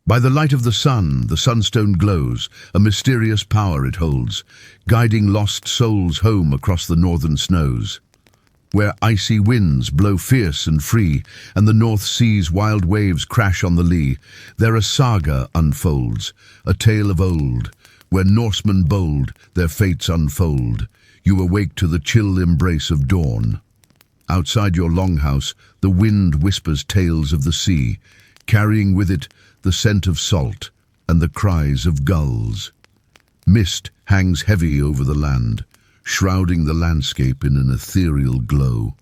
By the light of the sunstone glows, a mysterious power it holds, guiding lost souls home across the northern snows. Where icy winds blow fierce and free, and the North Sea's wild waves crash on the lee, there a saga unfolds, a tale of old, where Norsemen bold their fates unfold. You awake to the chill embrace of dawn. Outside your longhouse, the wind whispers tales of the sea, carrying with it the scent of salt and the cries of gulls. Mist hangs heavy over the land, shrouding the landscape in an ethereal glow.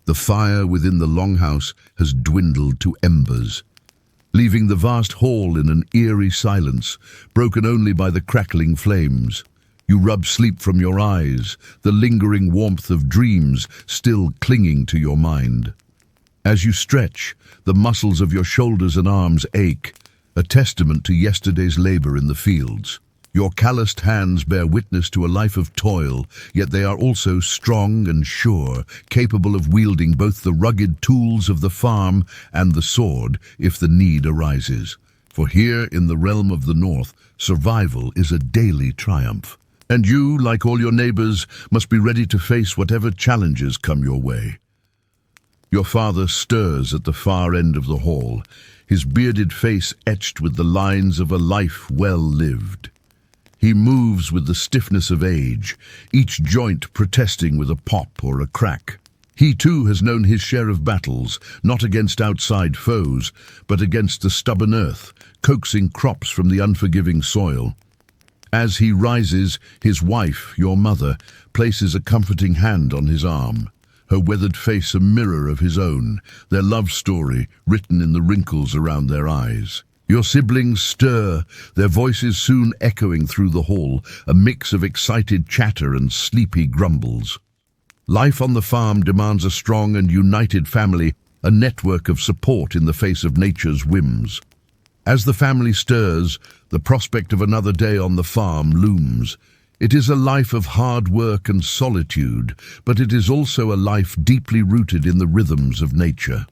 The fire within the longhouse has dwindled to embers, leaving the vast hall in an eerie silence, broken only by the crackling flames. You rub sleep from your eyes, the lingering warmth of dreams still clinging to your mind. As you stretch, the muscles of your shoulders and arms ache, a testament to yesterday's labor in the fields. Your calloused hands bear witness to a life of toil, yet they are also strong and sure, capable of wielding both the rugged tools of the farm and the sword if the need arises. For here in the realm of the North, survival is a daily triumph. And you, like all your neighbors, must be ready to face whatever challenges come your way. Your father stirs at the far end of the hall, his bearded face etched with the lines of a life well lived. He moves with the stiffness of age, each joint protesting with a pop or a crack. He too has known his share of battles, not against outside foes, but against the stubborn earth, coaxing crops from the unforgiving soil. As he rises, his wife, your mother, places a comforting hand on his arm, her weathered face a mirror of his own, their love story written in the wrinkles around their eyes. Your siblings stir, their voices soon echoing through the hall, a mix of excited chatter and sleepy grumbles. Life on the farm demands a strong and united family, a network of support in the face of nature's whims. As the family stirs, the prospect of another day on the farm looms. It is a life of hard work and solitude, but it is also a life deeply rooted in the rhythms of nature.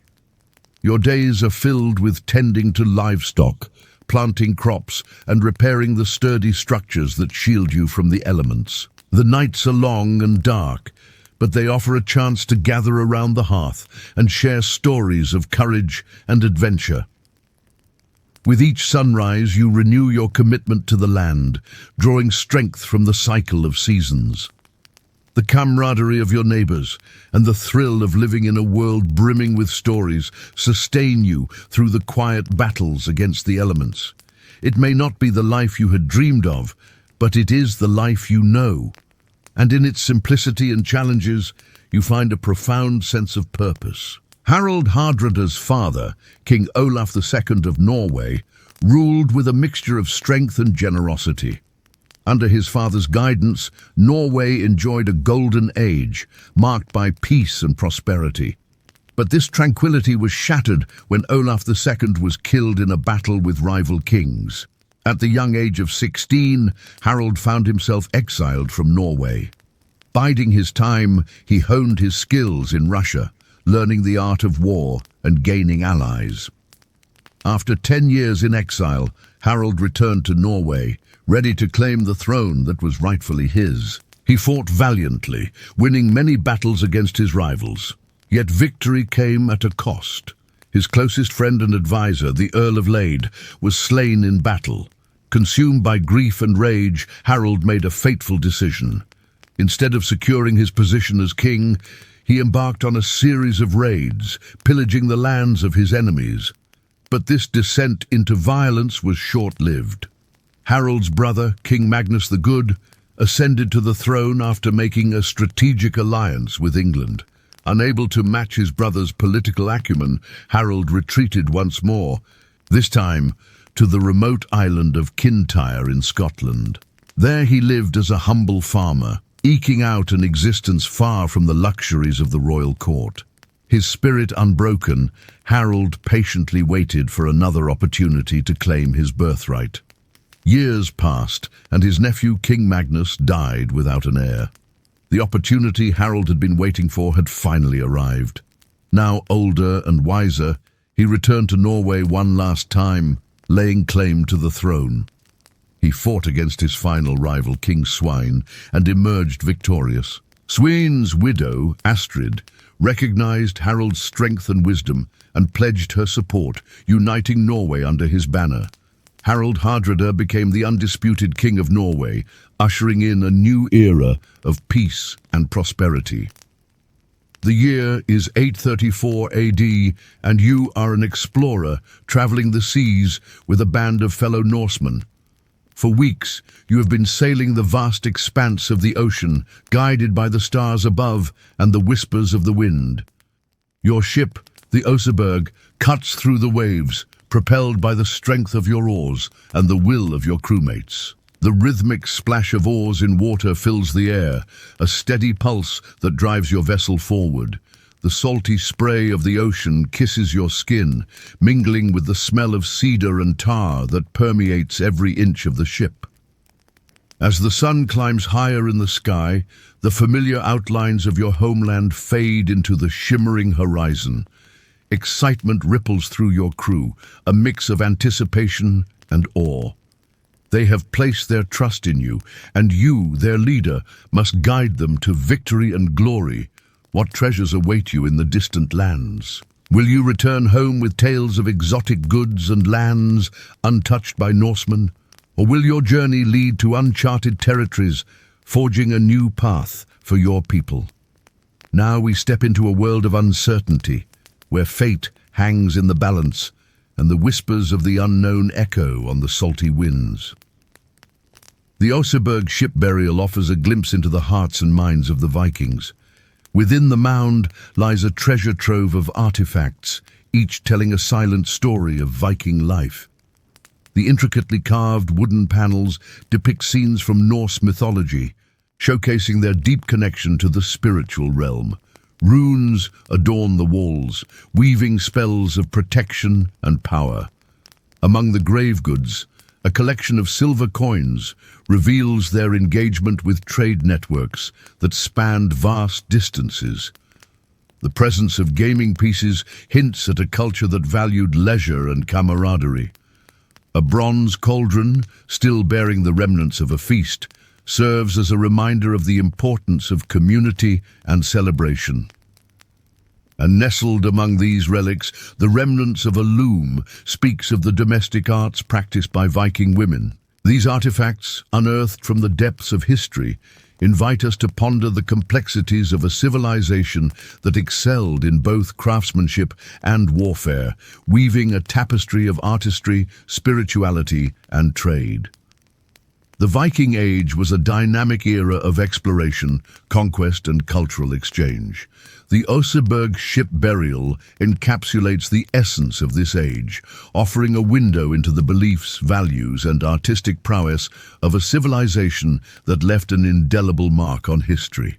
Your days are filled with tending to livestock, planting crops, and repairing the sturdy structures that shield you from the elements. The nights are long and dark, but they offer a chance to gather around the hearth and share stories of courage and adventure. With each sunrise, you renew your commitment to the land, drawing strength from the cycle of seasons. The camaraderie of your neighbors and the thrill of living in a world brimming with stories sustain you through the quiet battles against the elements. It may not be the life you had dreamed of, but it is the life you know. And in its simplicity and challenges, you find a profound sense of purpose. Harald Hardrada's father, King Olaf II of Norway, ruled with a mixture of strength and generosity. Under his father's guidance, Norway enjoyed a golden age, marked by peace and prosperity. But this tranquility was shattered when Olaf II was killed in a battle with rival kings. At the young age of 16, Harald found himself exiled from Norway. Biding his time, he honed his skills in Russia, learning the art of war and gaining allies. After 10 years in exile, Harald returned to Norway, ready to claim the throne that was rightfully his. He fought valiantly, winning many battles against his rivals. Yet victory came at a cost. His closest friend and advisor, the Earl of Lade, was slain in battle. Consumed by grief and rage, Harald made a fateful decision. Instead of securing his position as king, he embarked on a series of raids, pillaging the lands of his enemies. But this descent into violence was short-lived. Harald's brother, King Magnus the Good, ascended to the throne after making a strategic alliance with England. Unable to match his brother's political acumen, Harald retreated once more, this time to the remote island of Kintyre in Scotland. There he lived as a humble farmer, eking out an existence far from the luxuries of the royal court. His spirit unbroken, Harald patiently waited for another opportunity to claim his birthright. Years passed, and his nephew King Magnus died without an heir. The opportunity Harald had been waiting for had finally arrived. Now older and wiser, he returned to Norway one last time, laying claim to the throne. He fought against his final rival, King Svein, and emerged victorious. Svein's widow, Astrid, recognized Harald's strength and wisdom and pledged her support, uniting Norway under his banner. Harald Hardrada became the undisputed king of Norway, ushering in a new era of peace and prosperity. The year is 834 AD, and you are an explorer traveling the seas with a band of fellow Norsemen. For weeks, you have been sailing the vast expanse of the ocean, guided by the stars above and the whispers of the wind. Your ship, the Oseberg, cuts through the waves, propelled by the strength of your oars and the will of your crewmates. The rhythmic splash of oars in water fills the air, a steady pulse that drives your vessel forward. The salty spray of the ocean kisses your skin, mingling with the smell of cedar and tar that permeates every inch of the ship. As the sun climbs higher in the sky, the familiar outlines of your homeland fade into the shimmering horizon. Excitement ripples through your crew, a mix of anticipation and awe. They have placed their trust in you, and you, their leader, must guide them to victory and glory. What treasures await you in the distant lands? Will you return home with tales of exotic goods and lands untouched by Norsemen? Or will your journey lead to uncharted territories, forging a new path for your people? Now we step into a world of uncertainty, where fate hangs in the balance and the whispers of the unknown echo on the salty winds. The Oseberg ship burial offers a glimpse into the hearts and minds of the Vikings. Within the mound lies a treasure trove of artifacts, each telling a silent story of Viking life. The intricately carved wooden panels depict scenes from Norse mythology, showcasing their deep connection to the spiritual realm. Runes adorn the walls, weaving spells of protection and power. Among the grave goods, a collection of silver coins reveals their engagement with trade networks that spanned vast distances. The presence of gaming pieces hints at a culture that valued leisure and camaraderie. A bronze cauldron, still bearing the remnants of a feast, serves as a reminder of the importance of community and celebration. And nestled among these relics, the remnants of a loom speaks of the domestic arts practiced by Viking women. These artifacts, unearthed from the depths of history, invite us to ponder the complexities of a civilization that excelled in both craftsmanship and warfare, weaving a tapestry of artistry, spirituality, and trade. The Viking Age was a dynamic era of exploration, conquest, and cultural exchange. The Oseberg ship burial encapsulates the essence of this age, offering a window into the beliefs, values, and artistic prowess of a civilization that left an indelible mark on history.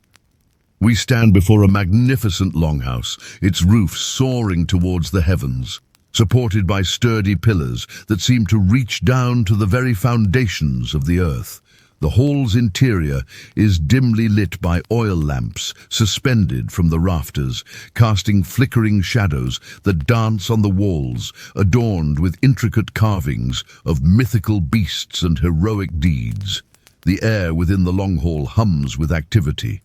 We stand before a magnificent longhouse, its roof soaring towards the heavens, supported by sturdy pillars that seem to reach down to the very foundations of the earth. The hall's interior is dimly lit by oil lamps suspended from the rafters, casting flickering shadows that dance on the walls, adorned with intricate carvings of mythical beasts and heroic deeds. The air within the long hall hums with activity.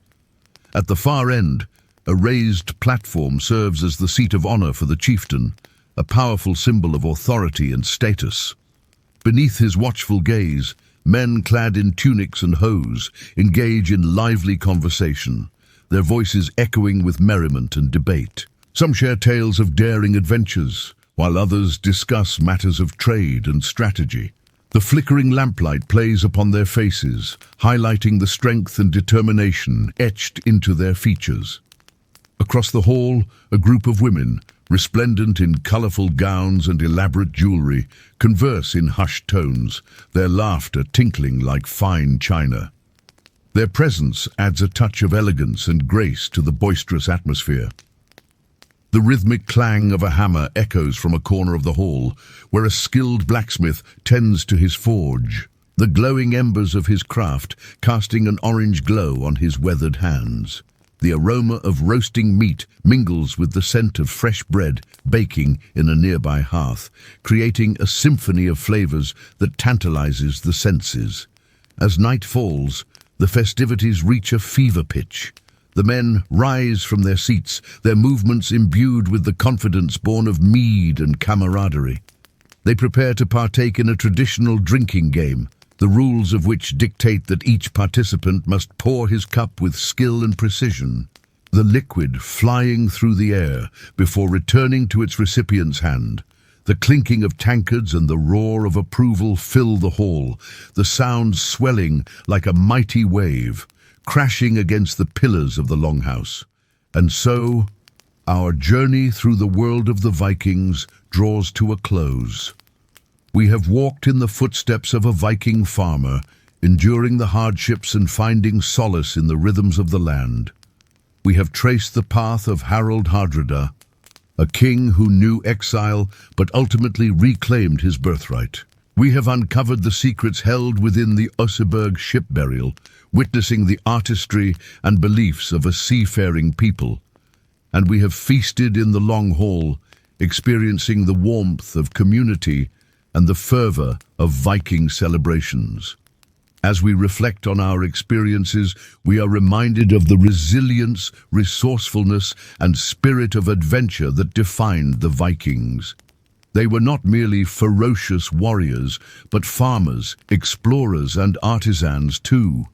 At the far end, a raised platform serves as the seat of honor for the chieftain, a powerful symbol of authority and status. Beneath his watchful gaze, men clad in tunics and hose engage in lively conversation, their voices echoing with merriment and debate. Some share tales of daring adventures, while others discuss matters of trade and strategy. The flickering lamplight plays upon their faces, highlighting the strength and determination etched into their features. Across the hall, a group of women, resplendent in colorful gowns and elaborate jewelry, converse in hushed tones, their laughter tinkling like fine china. Their presence adds a touch of elegance and grace to the boisterous atmosphere. The rhythmic clang of a hammer echoes from a corner of the hall, where a skilled blacksmith tends to his forge, the glowing embers of his craft casting an orange glow on his weathered hands. The aroma of roasting meat mingles with the scent of fresh bread baking in a nearby hearth, creating a symphony of flavors that tantalizes the senses. As night falls, the festivities reach a fever pitch. The men rise from their seats, their movements imbued with the confidence born of mead and camaraderie. They prepare to partake in a traditional drinking game, the rules of which dictate that each participant must pour his cup with skill and precision, the liquid flying through the air before returning to its recipient's hand. The clinking of tankards and the roar of approval fill the hall, the sound swelling like a mighty wave, crashing against the pillars of the longhouse. And so, our journey through the world of the Vikings draws to a close. We have walked in the footsteps of a Viking farmer, enduring the hardships and finding solace in the rhythms of the land. We have traced the path of Harald Hardrada, a king who knew exile but ultimately reclaimed his birthright. We have uncovered the secrets held within the Oseberg ship burial, witnessing the artistry and beliefs of a seafaring people. And we have feasted in the long haul, experiencing the warmth of community and the fervor of Viking celebrations. As we reflect on our experiences, we are reminded of the resilience, resourcefulness, and spirit of adventure that defined the Vikings. They were not merely ferocious warriors, but farmers, explorers, and artisans too.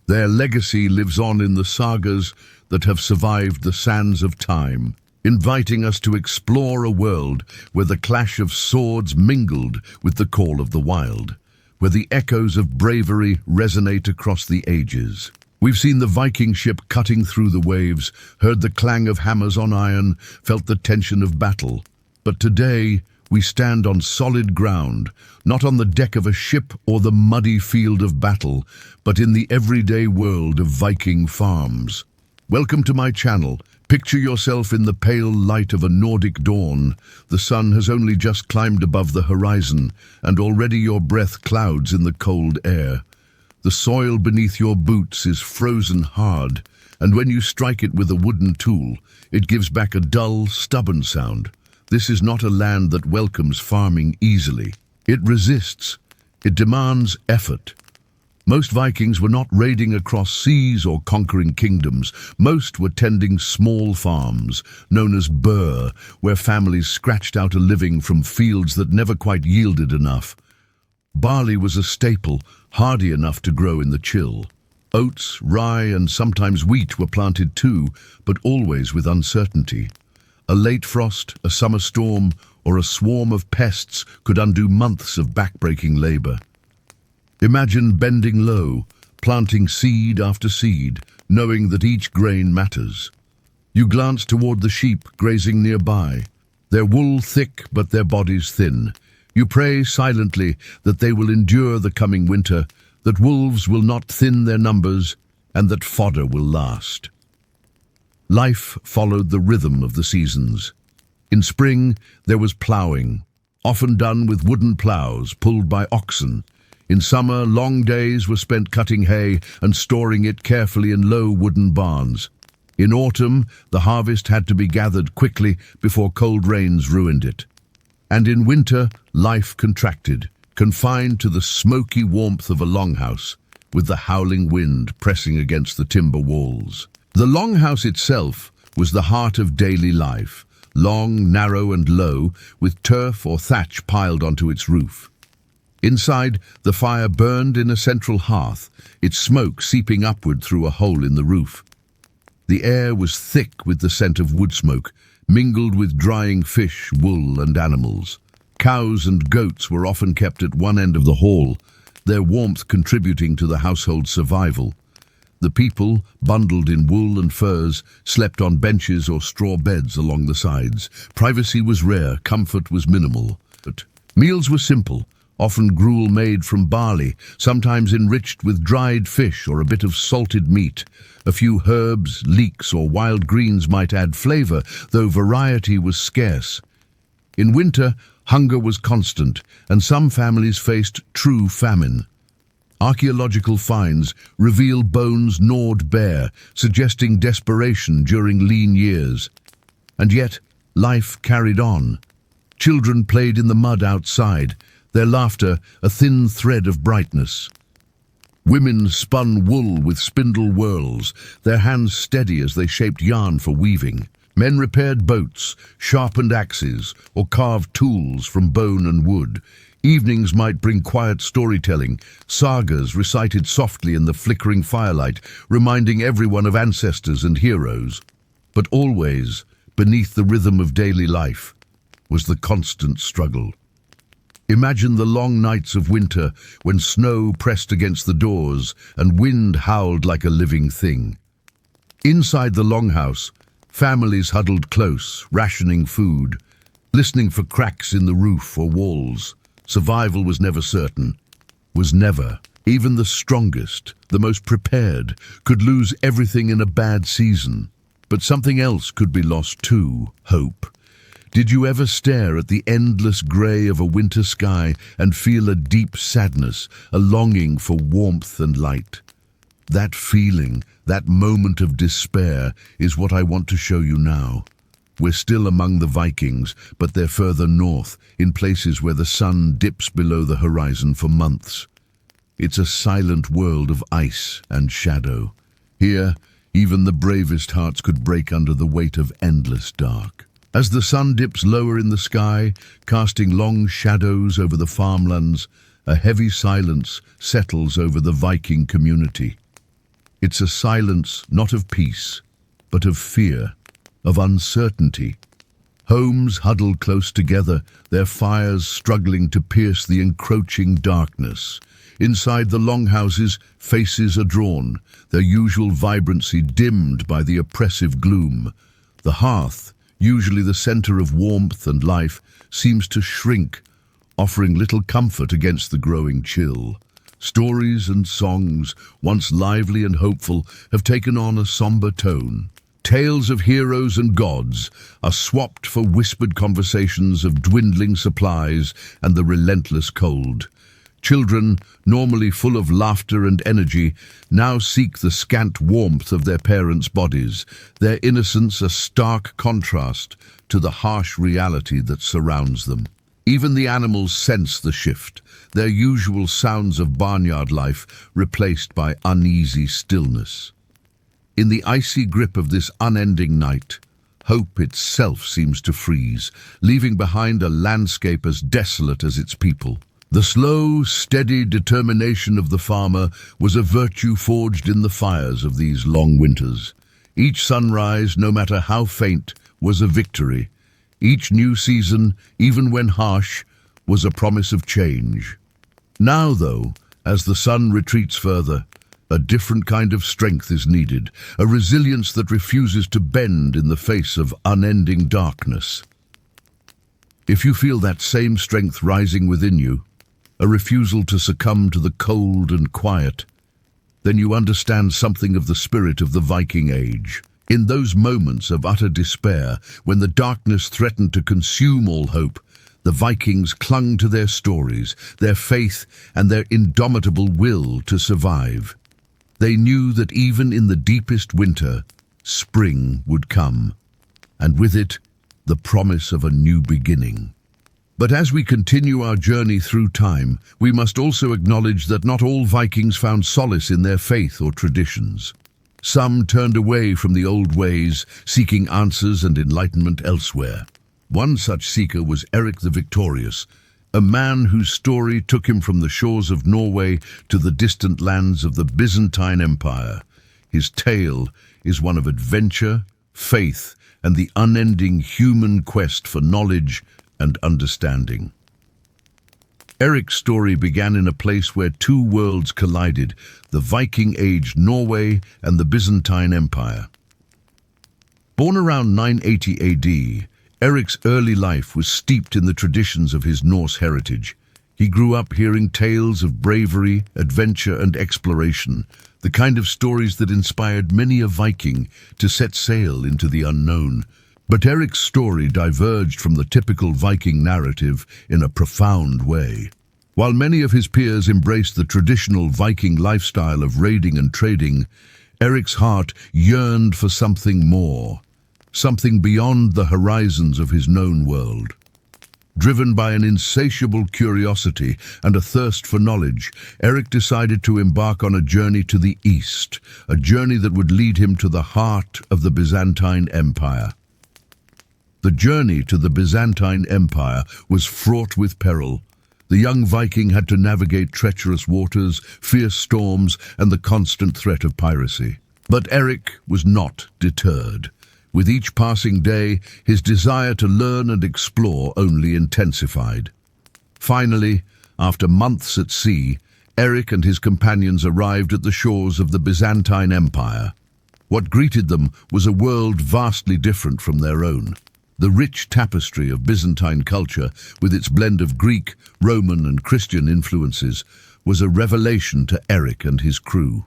Their legacy lives on in the sagas that have survived the sands of time, inviting us to explore a world where the clash of swords mingled with the call of the wild, where the echoes of bravery resonate across the ages. We've seen the Viking ship cutting through the waves, heard the clang of hammers on iron, felt the tension of battle. But today, we stand on solid ground, not on the deck of a ship or the muddy field of battle, but in the everyday world of Viking farms. Welcome to my channel. Picture yourself in the pale light of a Nordic dawn. The sun has only just climbed above the horizon, and already your breath clouds in the cold air. The soil beneath your boots is frozen hard, and when you strike it with a wooden tool, it gives back a dull, stubborn sound. This is not a land that welcomes farming easily. It resists. It demands effort. Most Vikings were not raiding across seas or conquering kingdoms. Most were tending small farms, known as burr, where families scratched out a living from fields that never quite yielded enough. Barley was a staple, hardy enough to grow in the chill. Oats, rye, and sometimes wheat were planted too, but always with uncertainty. A late frost, a summer storm, or a swarm of pests could undo months of backbreaking labor. Imagine bending low, planting seed after seed, knowing that each grain matters. You glance toward the sheep grazing nearby, their wool thick but their bodies thin. You pray silently that they will endure the coming winter, that wolves will not thin their numbers, and that fodder will last. Life followed the rhythm of the seasons. In spring, there was plowing, often done with wooden plows pulled by oxen. In summer, long days were spent cutting hay and storing it carefully in low wooden barns. In autumn, the harvest had to be gathered quickly before cold rains ruined it. And in winter, life contracted, confined to the smoky warmth of a longhouse, with the howling wind pressing against the timber walls. The longhouse itself was the heart of daily life, long, narrow, and low, with turf or thatch piled onto its roof. Inside, the fire burned in a central hearth, its smoke seeping upward through a hole in the roof. The air was thick with the scent of wood smoke, mingled with drying fish, wool, and animals. Cows and goats were often kept at one end of the hall, their warmth contributing to the household's survival. The people, bundled in wool and furs, slept on benches or straw beds along the sides. Privacy was rare, comfort was minimal. But meals were simple, often gruel made from barley, sometimes enriched with dried fish or a bit of salted meat. A few herbs, leeks, or wild greens might add flavor, though variety was scarce. In winter, hunger was constant, and some families faced true famine. Archaeological finds reveal bones gnawed bare, suggesting desperation during lean years. And yet, life carried on. Children played in the mud outside, their laughter a thin thread of brightness. Women spun wool with spindle whirls, their hands steady as they shaped yarn for weaving. Men repaired boats, sharpened axes, or carved tools from bone and wood. Evenings might bring quiet storytelling, sagas recited softly in the flickering firelight, reminding everyone of ancestors and heroes. But always, beneath the rhythm of daily life, was the constant struggle. Imagine the long nights of winter when snow pressed against the doors and wind howled like a living thing. Inside the longhouse, families huddled close, rationing food, listening for cracks in the roof or walls. Survival was never certain, was never. Even the strongest, the most prepared, could lose everything in a bad season. But something else could be lost too: hope. Did you ever stare at the endless grey of a winter sky and feel a deep sadness, a longing for warmth and light? That feeling, that moment of despair, is what I want to show you now. We're still among the Vikings, but they're further north, in places where the sun dips below the horizon for months. It's a silent world of ice and shadow. Here, even the bravest hearts could break under the weight of endless dark. As the sun dips lower in the sky, casting long shadows over the farmlands, a heavy silence settles over the Viking community. It's a silence not of peace, but of fear, of uncertainty. Homes huddle close together, their fires struggling to pierce the encroaching darkness. Inside the longhouses, faces are drawn, their usual vibrancy dimmed by the oppressive gloom. The hearth, usually the center of warmth and life, seems to shrink, offering little comfort against the growing chill. Stories and songs, once lively and hopeful, have taken on a somber tone. Tales of heroes and gods are swapped for whispered conversations of dwindling supplies and the relentless cold. Children, normally full of laughter and energy, now seek the scant warmth of their parents' bodies, their innocence a stark contrast to the harsh reality that surrounds them. Even the animals sense the shift, their usual sounds of barnyard life replaced by uneasy stillness. In the icy grip of this unending night, hope itself seems to freeze, leaving behind a landscape as desolate as its people. The slow, steady determination of the farmer was a virtue forged in the fires of these long winters. Each sunrise, no matter how faint, was a victory. Each new season, even when harsh, was a promise of change. Now, though, as the sun retreats further, a different kind of strength is needed, a resilience that refuses to bend in the face of unending darkness. If you feel that same strength rising within you, a refusal to succumb to the cold and quiet, then you understand something of the spirit of the Viking Age. In those moments of utter despair, when the darkness threatened to consume all hope, the Vikings clung to their stories, their faith, and their indomitable will to survive. They knew that even in the deepest winter, spring would come, and with it, the promise of a new beginning. But as we continue our journey through time, we must also acknowledge that not all Vikings found solace in their faith or traditions. Some turned away from the old ways, seeking answers and enlightenment elsewhere. One such seeker was Eric the Victorious, a man whose story took him from the shores of Norway to the distant lands of the Byzantine Empire. His tale is one of adventure, faith, and the unending human quest for knowledge and understanding. Eric's story began in a place where two worlds collided, the Viking Age Norway and the Byzantine Empire. Born around 980 AD, Eric's early life was steeped in the traditions of his Norse heritage. He grew up hearing tales of bravery, adventure, and exploration, the kind of stories that inspired many a Viking to set sail into the unknown. But Eric's story diverged from the typical Viking narrative in a profound way. While many of his peers embraced the traditional Viking lifestyle of raiding and trading, Eric's heart yearned for something more, something beyond the horizons of his known world. Driven by an insatiable curiosity and a thirst for knowledge, Eric decided to embark on a journey to the east, a journey that would lead him to the heart of the Byzantine Empire. The journey to the Byzantine Empire was fraught with peril. The young Viking had to navigate treacherous waters, fierce storms, and the constant threat of piracy. But Eric was not deterred. With each passing day, his desire to learn and explore only intensified. Finally, after months at sea, Eric and his companions arrived at the shores of the Byzantine Empire. What greeted them was a world vastly different from their own. The rich tapestry of Byzantine culture, with its blend of Greek, Roman, and Christian influences, was a revelation to Eric and his crew.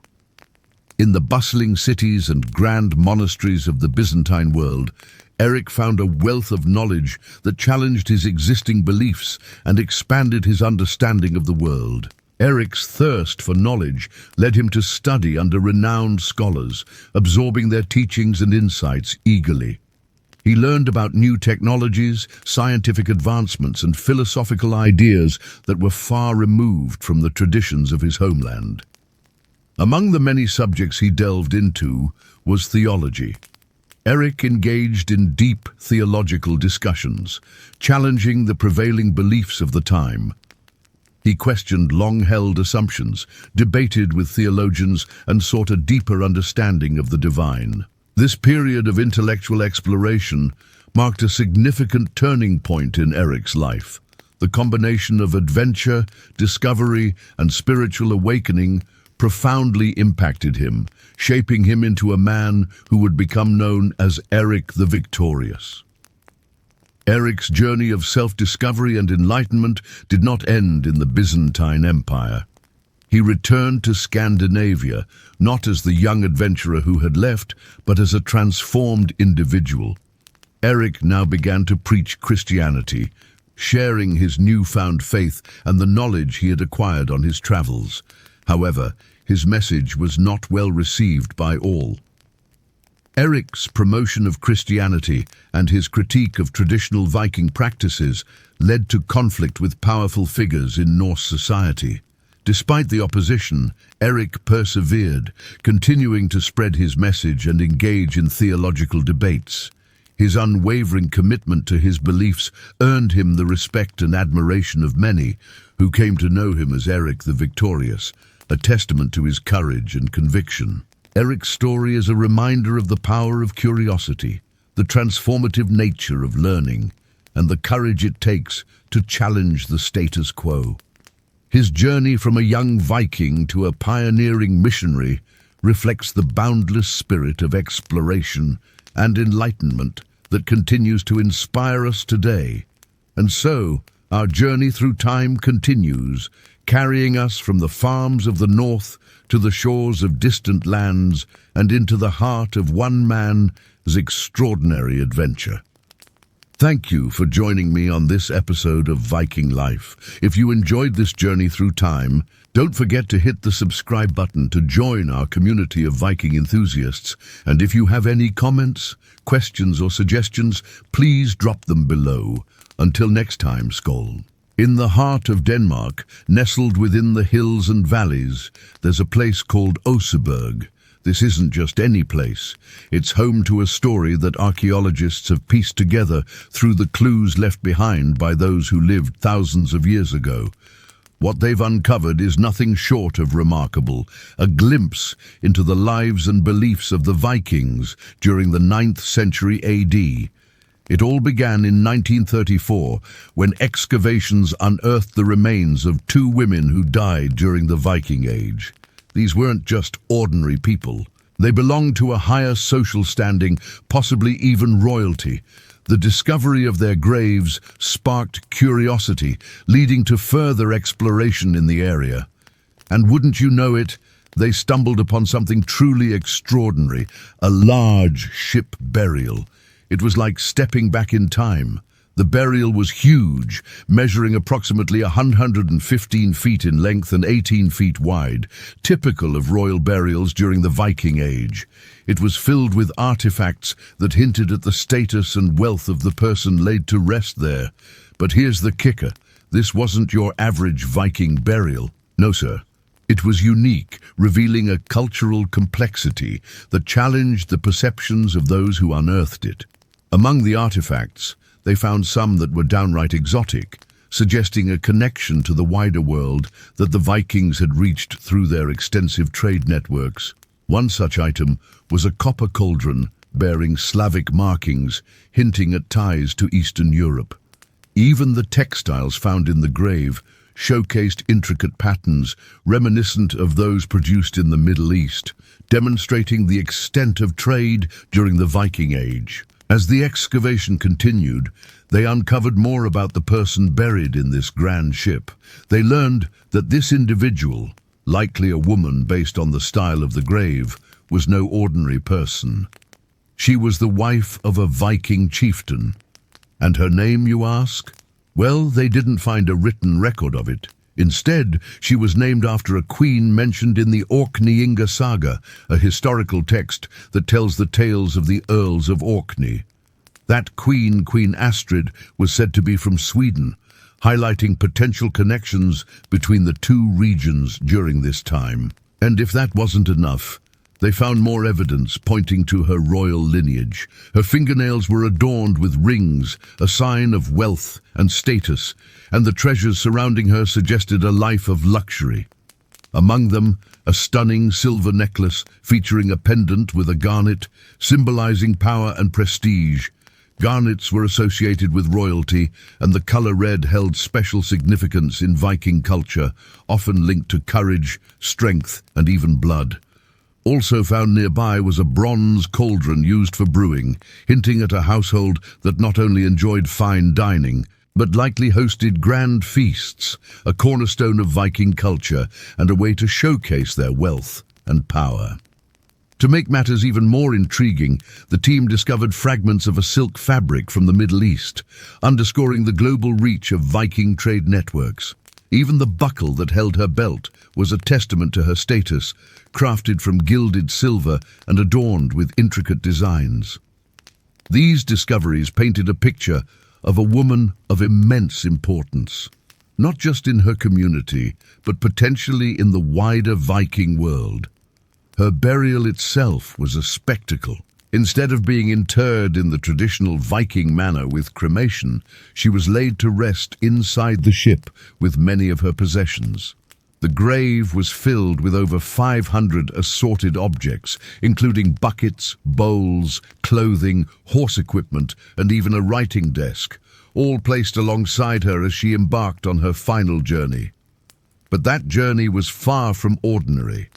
In the bustling cities and grand monasteries of the Byzantine world, Eric found a wealth of knowledge that challenged his existing beliefs and expanded his understanding of the world. Eric's thirst for knowledge led him to study under renowned scholars, absorbing their teachings and insights eagerly. He learned about new technologies, scientific advancements, and philosophical ideas that were far removed from the traditions of his homeland. Among the many subjects he delved into was theology. Eric engaged in deep theological discussions, challenging the prevailing beliefs of the time. He questioned long-held assumptions, debated with theologians, and sought a deeper understanding of the divine. This period of intellectual exploration marked a significant turning point in Eric's life. The combination of adventure, discovery, and spiritual awakening profoundly impacted him, shaping him into a man who would become known as Eric the Victorious. Eric's journey of self-discovery and enlightenment did not end in the Byzantine Empire. He returned to Scandinavia, not as the young adventurer who had left, but as a transformed individual. Eric now began to preach Christianity, sharing his newfound faith and the knowledge he had acquired on his travels. However, his message was not well received by all. Eric's promotion of Christianity and his critique of traditional Viking practices led to conflict with powerful figures in Norse society. Despite the opposition, Eric persevered, continuing to spread his message and engage in theological debates. His unwavering commitment to his beliefs earned him the respect and admiration of many, who came to know him as Eric the Victorious, a testament to his courage and conviction. Eric's story is a reminder of the power of curiosity, the transformative nature of learning, and the courage it takes to challenge the status quo. His journey from a young Viking to a pioneering missionary reflects the boundless spirit of exploration and enlightenment that continues to inspire us today. And so, our journey through time continues, carrying us from the farms of the north to the shores of distant lands and into the heart of one man's extraordinary adventure. Thank you for joining me on this episode of Viking Life. If you enjoyed this journey through time, don't forget to hit the subscribe button to join our community of Viking enthusiasts. And if you have any comments, questions, or suggestions, please drop them below. Until next time, Skål. In the heart of Denmark, nestled within the hills and valleys, there's a place called Oseberg. This isn't just any place. It's home to a story that archaeologists have pieced together through the clues left behind by those who lived thousands of years ago. What they've uncovered is nothing short of remarkable, a glimpse into the lives and beliefs of the Vikings during the 9th century AD. It all began in 1934, when excavations unearthed the remains of 2 women who died during the Viking Age. These weren't just ordinary people. They belonged to a higher social standing, possibly even royalty. The discovery of their graves sparked curiosity, leading to further exploration in the area. And wouldn't you know it, they stumbled upon something truly extraordinary, a large ship burial. It was like stepping back in time. The burial was huge, measuring approximately 115 feet in length and 18 feet wide, typical of royal burials during the Viking Age. It was filled with artifacts that hinted at the status and wealth of the person laid to rest there. But here's the kicker. This wasn't your average Viking burial. No, sir. It was unique, revealing a cultural complexity that challenged the perceptions of those who unearthed it. Among the artifacts, they found some that were downright exotic, suggesting a connection to the wider world that the Vikings had reached through their extensive trade networks. One such item was a copper cauldron bearing Slavic markings, hinting at ties to Eastern Europe. Even the textiles found in the grave showcased intricate patterns reminiscent of those produced in the Middle East, demonstrating the extent of trade during the Viking Age. As the excavation continued, they uncovered more about the person buried in this grand ship. They learned that this individual, likely a woman based on the style of the grave, was no ordinary person. She was the wife of a Viking chieftain. And her name, you ask? Well, they didn't find a written record of it. Instead, she was named after a queen mentioned in the Orkneyinga saga, a historical text that tells the tales of the Earls of Orkney. That queen, Queen Astrid, was said to be from Sweden, highlighting potential connections between the two regions during this time. And if that wasn't enough, they found more evidence pointing to her royal lineage. Her fingernails were adorned with rings, a sign of wealth and status, and the treasures surrounding her suggested a life of luxury. Among them, a stunning silver necklace featuring a pendant with a garnet, symbolizing power and prestige. Garnets were associated with royalty, and the color red held special significance in Viking culture, often linked to courage, strength, and even blood. Also found nearby was a bronze cauldron used for brewing, hinting at a household that not only enjoyed fine dining, but likely hosted grand feasts, a cornerstone of Viking culture and a way to showcase their wealth and power. To make matters even more intriguing, the team discovered fragments of a silk fabric from the Middle East, underscoring the global reach of Viking trade networks. Even the buckle that held her belt was a testament to her status, crafted from gilded silver and adorned with intricate designs. These discoveries painted a picture of a woman of immense importance, not just in her community, but potentially in the wider Viking world. Her burial itself was a spectacle. Instead of being interred in the traditional Viking manner with cremation, she was laid to rest inside the ship with many of her possessions. The grave was filled with over 500 assorted objects, including buckets, bowls, clothing, horse equipment, and even a writing desk, all placed alongside her as she embarked on her final journey. But that journey was far from ordinary.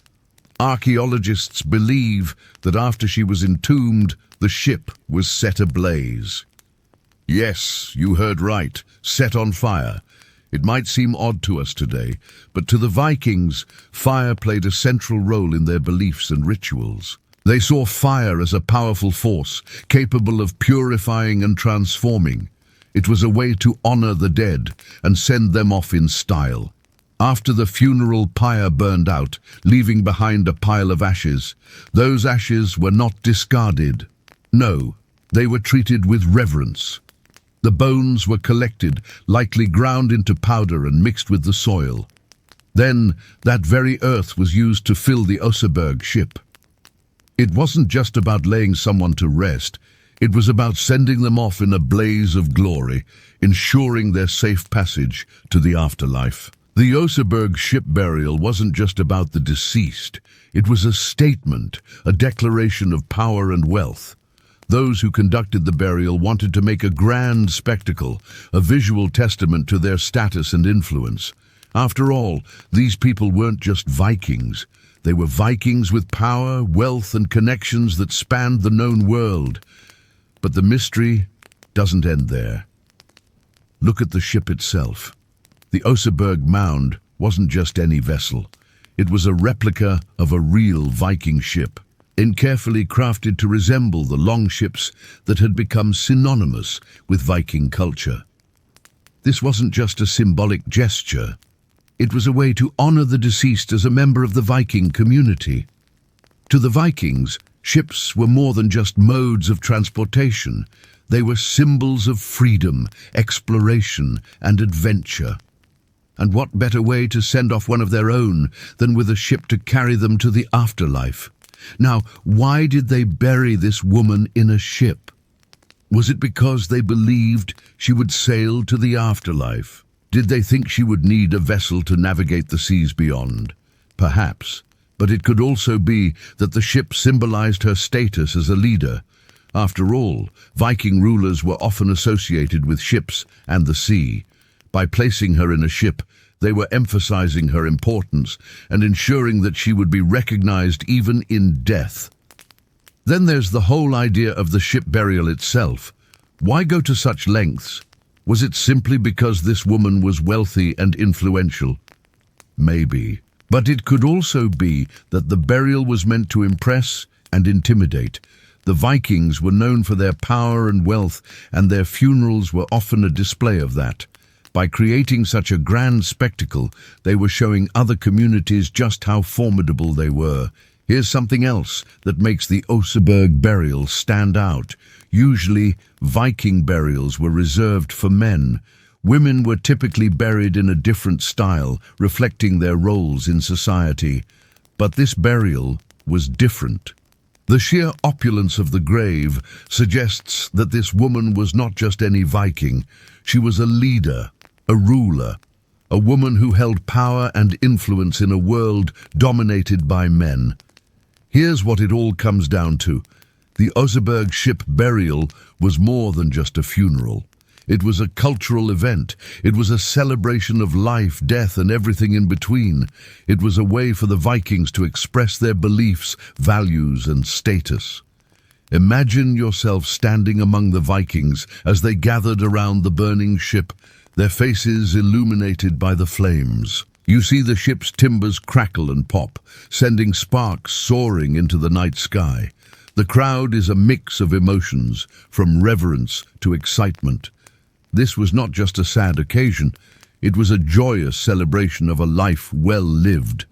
Archaeologists believe that after she was entombed, the ship was set ablaze. Yes, you heard right, set on fire. It might seem odd to us today, but to the Vikings, fire played a central role in their beliefs and rituals. They saw fire as a powerful force, capable of purifying and transforming. It was a way to honor the dead and send them off in style. After the funeral pyre burned out, leaving behind a pile of ashes, those ashes were not discarded. No, they were treated with reverence. The bones were collected, likely ground into powder and mixed with the soil. Then, that very earth was used to fill the Oseberg ship. It wasn't just about laying someone to rest, it was about sending them off in a blaze of glory, ensuring their safe passage to the afterlife. The Oseberg ship burial wasn't just about the deceased. It was a statement, a declaration of power and wealth. Those who conducted the burial wanted to make a grand spectacle, a visual testament to their status and influence. After all, these people weren't just Vikings. They were Vikings with power, wealth, and connections that spanned the known world. But the mystery doesn't end there. Look at the ship itself. The Oseberg Mound wasn't just any vessel. It was a replica of a real Viking ship. and carefully crafted to resemble the longships that had become synonymous with Viking culture. This wasn't just a symbolic gesture. It was a way to honor the deceased as a member of the Viking community. To the Vikings, ships were more than just modes of transportation. They were symbols of freedom, exploration, and adventure. And what better way to send off one of their own than with a ship to carry them to the afterlife? Now, why did they bury this woman in a ship? Was it because they believed she would sail to the afterlife? Did they think she would need a vessel to navigate the seas beyond? Perhaps, but it could also be that the ship symbolized her status as a leader. After all, Viking rulers were often associated with ships and the sea. By placing her in a ship, they were emphasizing her importance and ensuring that she would be recognized even in death. Then there's the whole idea of the ship burial itself. Why go to such lengths? Was it simply because this woman was wealthy and influential? Maybe. But it could also be that the burial was meant to impress and intimidate. The Vikings were known for their power and wealth, and their funerals were often a display of that. By creating such a grand spectacle, they were showing other communities just how formidable they were. Here's something else that makes the Oseberg burial stand out. Usually, Viking burials were reserved for men. Women were typically buried in a different style, reflecting their roles in society. But this burial was different. The sheer opulence of the grave suggests that this woman was not just any Viking. She was a leader, a ruler, a woman who held power and influence in a world dominated by men. Here's what it all comes down to. The Oseberg ship burial was more than just a funeral. It was a cultural event. It was a celebration of life, death, and everything in between. It was a way for the Vikings to express their beliefs, values, and status. Imagine yourself standing among the Vikings as they gathered around the burning ship, their faces illuminated by the flames. You see the ship's timbers crackle and pop, sending sparks soaring into the night sky. The crowd is a mix of emotions, from reverence to excitement. This was not just a sad occasion, it was a joyous celebration of a life well lived.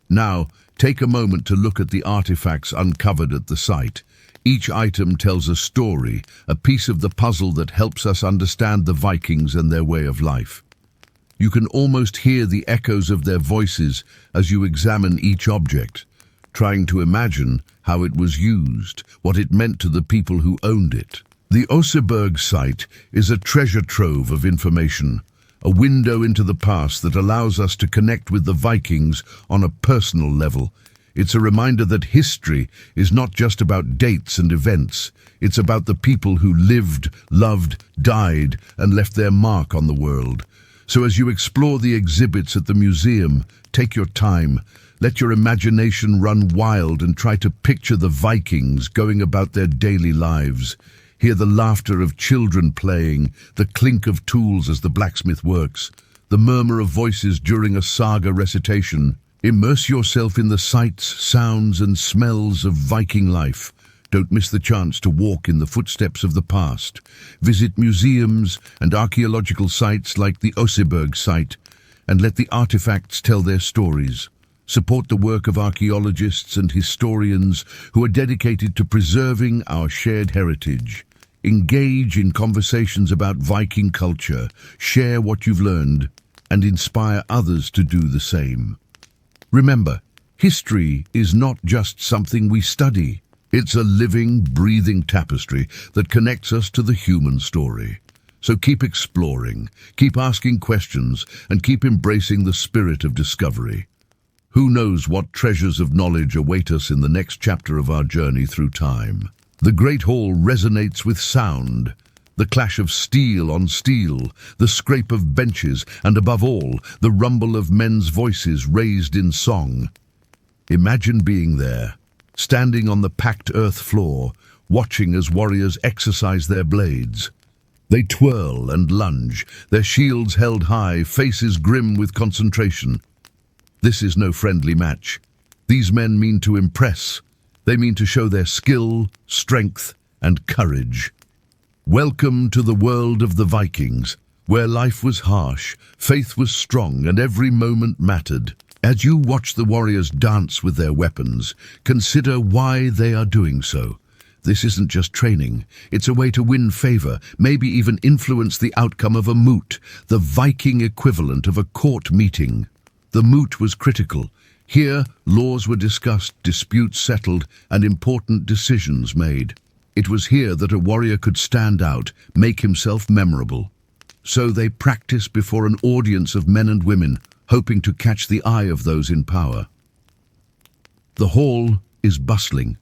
Now, take a moment to look at the artifacts uncovered at the site. Each item tells a story, a piece of the puzzle that helps us understand the Vikings and their way of life. You can almost hear the echoes of their voices as you examine each object, trying to imagine how it was used, what it meant to the people who owned it. The Oseberg site is a treasure trove of information, a window into the past that allows us to connect with the Vikings on a personal level. It's a reminder that history is not just about dates and events. It's about the people who lived, loved, died, and left their mark on the world. So as you explore the exhibits at the museum, take your time. Let your imagination run wild and try to picture the Vikings going about their daily lives. Hear the laughter of children playing, the clink of tools as the blacksmith works, the murmur of voices during a saga recitation. Immerse yourself in the sights, sounds, and smells of Viking life. Don't miss the chance to walk in the footsteps of the past. Visit museums and archaeological sites like the Oseberg site, and let the artifacts tell their stories. Support the work of archaeologists and historians who are dedicated to preserving our shared heritage. Engage in conversations about Viking culture, share what you've learned, and inspire others to do the same. Remember, history is not just something we study. It's a living, breathing tapestry that connects us to the human story. So keep exploring, keep asking questions, and keep embracing the spirit of discovery. Who knows what treasures of knowledge await us in the next chapter of our journey through time? The Great Hall resonates with sound, the clash of steel on steel, the scrape of benches, and above all, the rumble of men's voices raised in song. Imagine being there, standing on the packed earth floor, watching as warriors exercise their blades. They twirl and lunge, their shields held high, faces grim with concentration. This is no friendly match. These men mean to impress, They mean to show their skill, strength, and courage. Welcome to the world of the Vikings, where life was harsh, faith was strong, and every moment mattered. As you watch the warriors dance with their weapons, consider why they are doing so. This isn't just training. It's a way to win favor, maybe even influence the outcome of a moot, the Viking equivalent of a court meeting. The moot was critical. Here, laws were discussed, disputes settled, and important decisions made. It was here that a warrior could stand out, make himself memorable. So they practiced before an audience of men and women, hoping to catch the eye of those in power. The hall is bustling.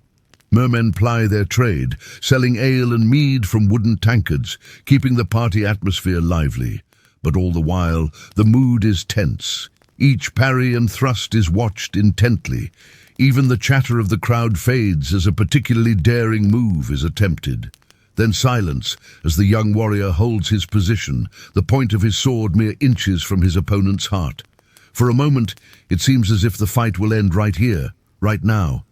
Mermen ply their trade, selling ale and mead from wooden tankards, keeping the party atmosphere lively. But all the while, the mood is tense. Each parry and thrust is watched intently. Even the chatter of the crowd fades as a particularly daring move is attempted. Then silence as the young warrior holds his position, the point of his sword mere inches from his opponent's heart. For a moment, it seems as if the fight will end right here, right now.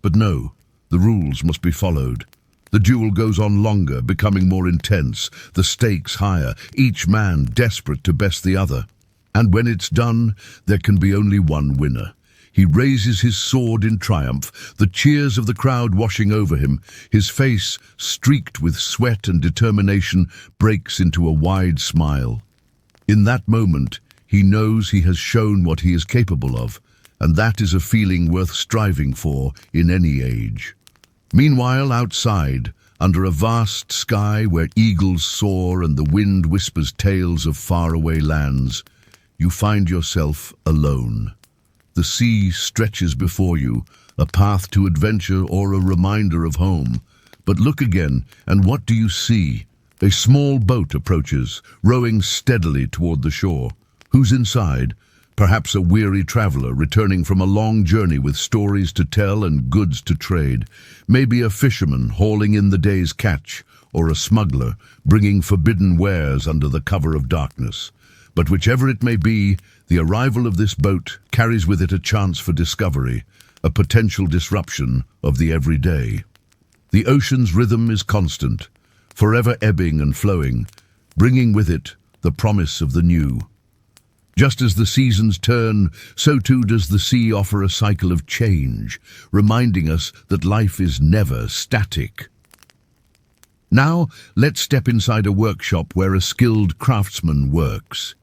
But no, the rules must be followed. The duel goes on longer, becoming more intense, the stakes higher, each man desperate to best the other. And when it's done, there can be only one winner. He raises his sword in triumph, the cheers of the crowd washing over him. His face, streaked with sweat and determination, breaks into a wide smile. In that moment, he knows he has shown what he is capable of, and that is a feeling worth striving for in any age. Meanwhile, outside, under a vast sky where eagles soar and the wind whispers tales of faraway lands, you find yourself alone. The sea stretches before you, a path to adventure or a reminder of home. But look again, and what do you see? A small boat approaches, rowing steadily toward the shore. Who's inside? Perhaps a weary traveler returning from a long journey with stories to tell and goods to trade. Maybe a fisherman hauling in the day's catch, or a smuggler bringing forbidden wares under the cover of darkness. But whichever it may be, the arrival of this boat carries with it a chance for discovery, a potential disruption of the everyday. The ocean's rhythm is constant, forever ebbing and flowing, bringing with it the promise of the new. Just as the seasons turn, so too does the sea offer a cycle of change, reminding us that life is never static. Now, let's step inside a workshop where a skilled craftsman works.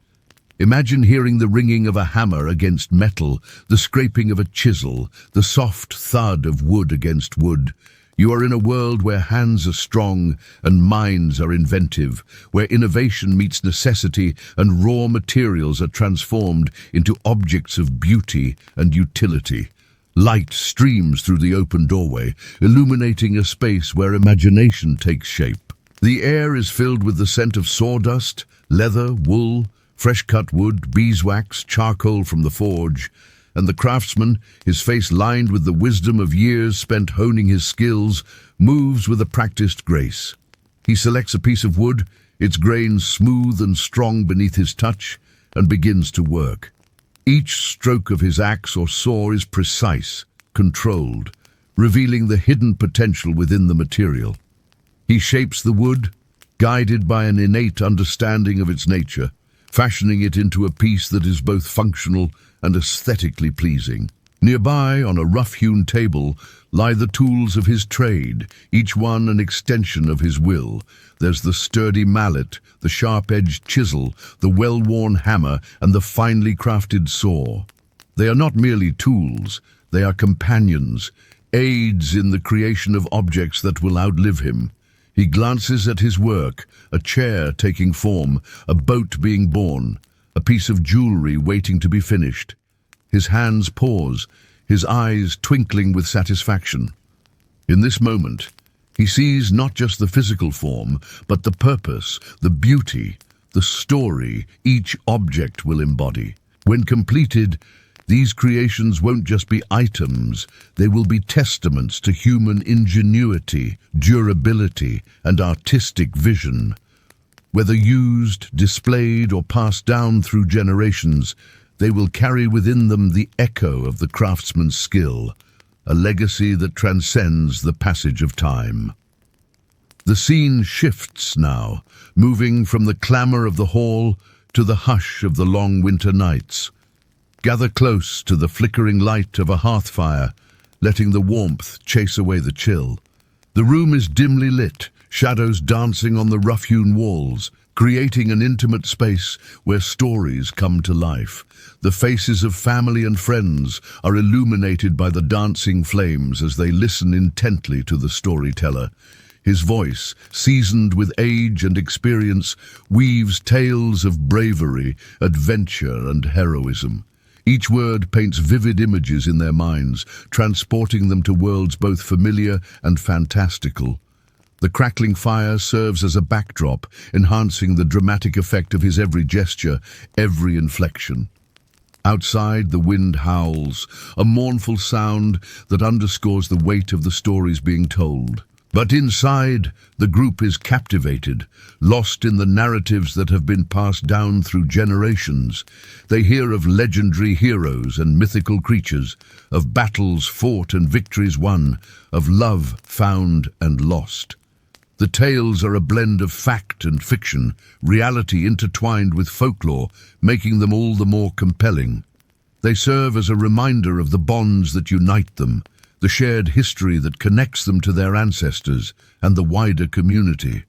Imagine hearing the ringing of a hammer against metal, the scraping of a chisel, the soft thud of wood against wood. You are in a world where hands are strong and minds are inventive, where innovation meets necessity and raw materials are transformed into objects of beauty and utility. Light streams through the open doorway, illuminating a space where imagination takes shape. The air is filled with the scent of sawdust, leather, wool, fresh-cut wood, beeswax, charcoal from the forge, and the craftsman, his face lined with the wisdom of years spent honing his skills, moves with a practiced grace. He selects a piece of wood, its grain smooth and strong beneath his touch, and begins to work. Each stroke of his axe or saw is precise, controlled, revealing the hidden potential within the material. He shapes the wood, guided by an innate understanding of its nature, fashioning it into a piece that is both functional and aesthetically pleasing. Nearby, on a rough-hewn table, lie the tools of his trade, each one an extension of his will. There's the sturdy mallet, the sharp-edged chisel, the well-worn hammer, and the finely crafted saw. They are not merely tools, they are companions, aids in the creation of objects that will outlive him. He glances at his work, a chair taking form, a boat being born, a piece of jewelry waiting to be finished. His hands pause, his eyes twinkling with satisfaction. In this moment, he sees not just the physical form, but the purpose, the beauty, the story each object will embody. When completed, these creations won't just be items, they will be testaments to human ingenuity, durability, and artistic vision. Whether used, displayed, or passed down through generations, they will carry within them the echo of the craftsman's skill, a legacy that transcends the passage of time. The scene shifts now, moving from the clamor of the hall to the hush of the long winter nights. Gather close to the flickering light of a hearth fire, letting the warmth chase away the chill. The room is dimly lit, shadows dancing on the rough-hewn walls, creating an intimate space where stories come to life. The faces of family and friends are illuminated by the dancing flames as they listen intently to the storyteller. His voice, seasoned with age and experience, weaves tales of bravery, adventure, and heroism. Each word paints vivid images in their minds, transporting them to worlds both familiar and fantastical. The crackling fire serves as a backdrop, enhancing the dramatic effect of his every gesture, every inflection. Outside, the wind howls, a mournful sound that underscores the weight of the stories being told. But inside, the group is captivated, lost in the narratives that have been passed down through generations. They hear of legendary heroes and mythical creatures, of battles fought and victories won, of love found and lost. The tales are a blend of fact and fiction, reality intertwined with folklore, making them all the more compelling. They serve as a reminder of the bonds that unite them, the shared history that connects them to their ancestors and the wider community.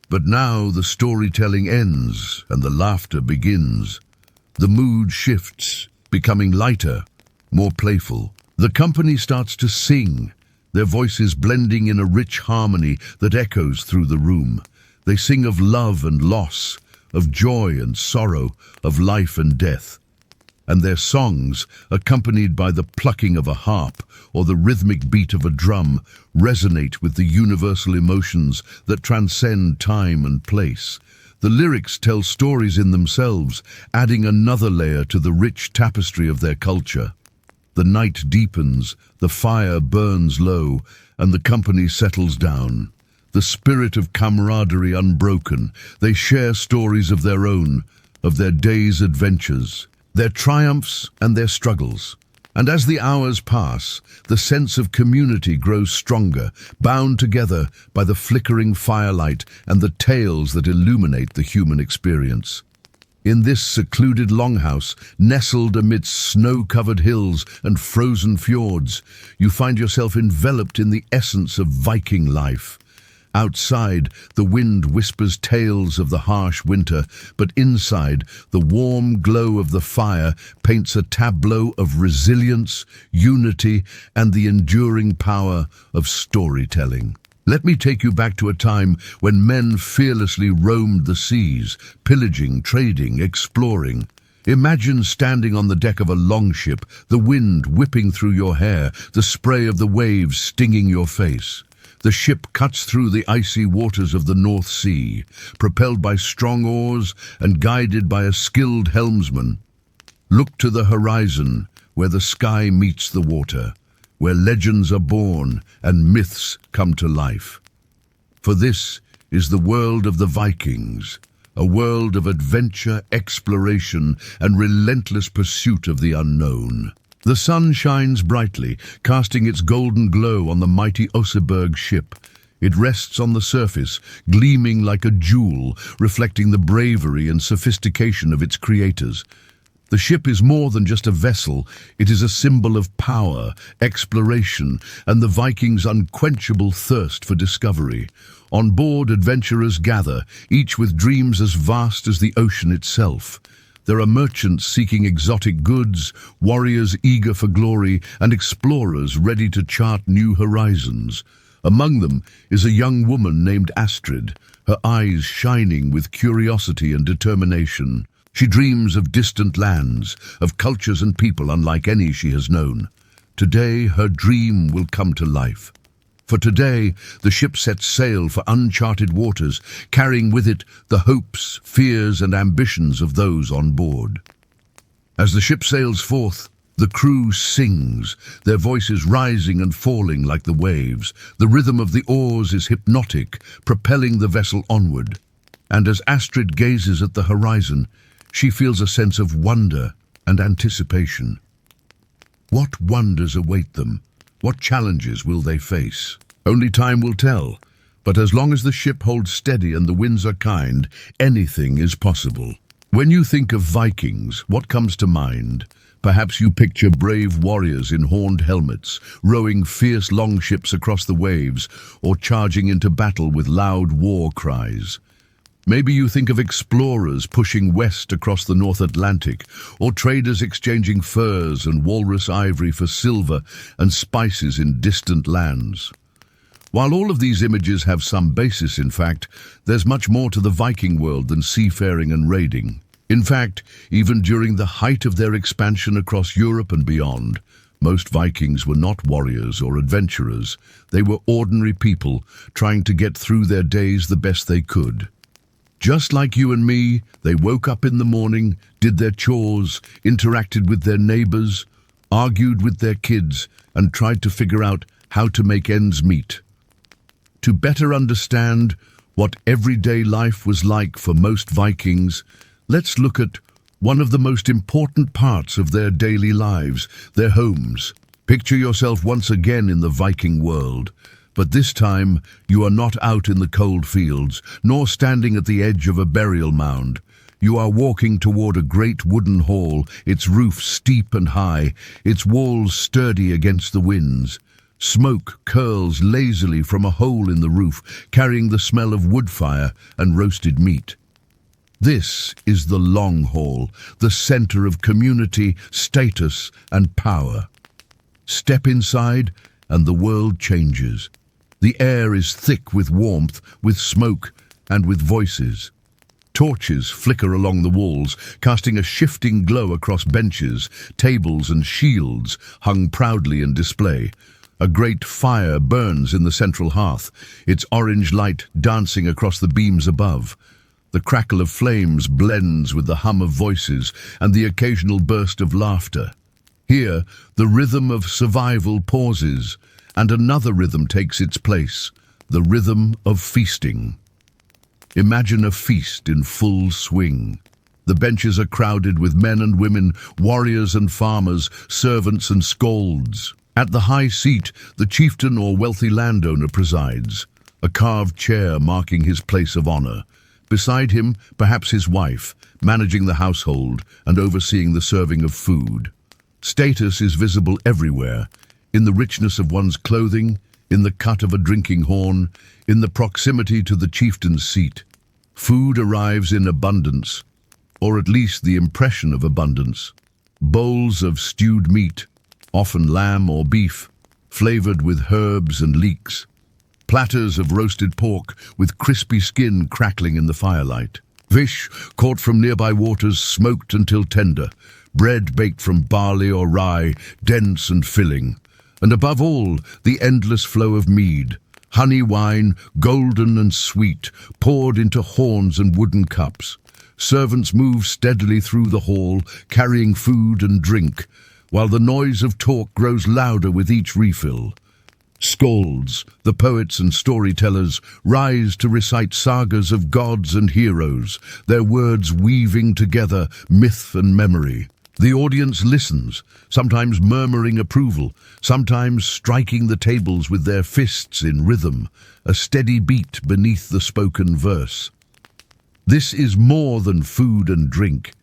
But now the storytelling ends and the laughter begins. The mood shifts, becoming lighter, more playful. The company starts to sing, their voices blending in a rich harmony that echoes through the room. They sing of love and loss, of joy and sorrow, of life and death. And their songs, accompanied by the plucking of a harp or the rhythmic beat of a drum, resonate with the universal emotions that transcend time and place. The lyrics tell stories in themselves, adding another layer to the rich tapestry of their culture. The night deepens, the fire burns low, and the company settles down. The spirit of camaraderie unbroken, they share stories of their own, of their day's adventures, their triumphs and their struggles. And as the hours pass, the sense of community grows stronger, bound together by the flickering firelight and the tales that illuminate the human experience. In this secluded longhouse, nestled amidst snow-covered hills and frozen fjords, you find yourself enveloped in the essence of Viking life. Outside, the wind whispers tales of the harsh winter, but inside, the warm glow of the fire paints a tableau of resilience, unity, and the enduring power of storytelling. Let me take you back to a time when men fearlessly roamed the seas, pillaging, trading, exploring. Imagine standing on the deck of a longship, the wind whipping through your hair, the spray of the waves stinging your face. The ship cuts through the icy waters of the North Sea, propelled by strong oars and guided by a skilled helmsman. Look to the horizon, where the sky meets the water, where legends are born and myths come to life. For this is the world of the Vikings, a world of adventure, exploration, and relentless pursuit of the unknown. The sun shines brightly, casting its golden glow on the mighty Oseberg ship. It rests on the surface, gleaming like a jewel, reflecting the bravery and sophistication of its creators. The ship is more than just a vessel, it is a symbol of power, exploration, and the Vikings' unquenchable thirst for discovery. On board, adventurers gather, each with dreams as vast as the ocean itself. There are merchants seeking exotic goods, warriors eager for glory, and explorers ready to chart new horizons. Among them is a young woman named Astrid, her eyes shining with curiosity and determination. She dreams of distant lands, of cultures and people unlike any she has known. Today, her dream will come to life. For today, the ship sets sail for uncharted waters, carrying with it the hopes, fears, and ambitions of those on board. As the ship sails forth, the crew sings, their voices rising and falling like the waves. The rhythm of the oars is hypnotic, propelling the vessel onward. And as Astrid gazes at the horizon, she feels a sense of wonder and anticipation. What wonders await them? What challenges will they face? Only time will tell. But as long as the ship holds steady and the winds are kind, anything is possible. When you think of Vikings, what comes to mind? Perhaps you picture brave warriors in horned helmets, rowing fierce longships across the waves, or charging into battle with loud war cries. Maybe you think of explorers pushing west across the North Atlantic, or traders exchanging furs and walrus ivory for silver and spices in distant lands. While all of these images have some basis in fact, there's much more to the Viking world than seafaring and raiding. In fact, even during the height of their expansion across Europe and beyond, most Vikings were not warriors or adventurers. They were ordinary people trying to get through their days the best they could. Just like you and me, they woke up in the morning, did their chores, interacted with their neighbors, argued with their kids, and tried to figure out how to make ends meet. To better understand what everyday life was like for most Vikings, let's look at one of the most important parts of their daily lives, their homes. Picture yourself once again in the Viking world, but this time you are not out in the cold fields, nor standing at the edge of a burial mound. You are walking toward a great wooden hall, its roof steep and high, its walls sturdy against the winds. Smoke curls lazily from a hole in the roof, carrying the smell of wood fire and roasted meat. This is the long hall, the center of community, status, and power. Step inside, and the world changes. The air is thick with warmth, with smoke, and with voices. Torches flicker along the walls, casting a shifting glow across benches, tables, and shields hung proudly in display. A great fire burns in the central hearth, its orange light dancing across the beams above. The crackle of flames blends with the hum of voices and the occasional burst of laughter. Here, the rhythm of survival pauses, and another rhythm takes its place, the rhythm of feasting. Imagine a feast in full swing. The benches are crowded with men and women, warriors and farmers, servants and skalds. At the high seat, the chieftain or wealthy landowner presides, a carved chair marking his place of honor. Beside him, perhaps his wife, managing the household and overseeing the serving of food. Status is visible everywhere, in the richness of one's clothing, in the cut of a drinking horn, in the proximity to the chieftain's seat. Food arrives in abundance, or at least the impression of abundance. Bowls of stewed meat, often lamb or beef, flavored with herbs and leeks. Platters of roasted pork with crispy skin crackling in the firelight. Fish caught from nearby waters, smoked until tender. Bread baked from barley or rye, dense and filling. And above all, the endless flow of mead. Honey wine, golden and sweet, poured into horns and wooden cups. Servants move steadily through the hall, carrying food and drink, while the noise of talk grows louder with each refill. Skalds, the poets and storytellers, rise to recite sagas of gods and heroes, their words weaving together myth and memory. The audience listens, sometimes murmuring approval, sometimes striking the tables with their fists in rhythm, a steady beat beneath the spoken verse. This is more than food and drink.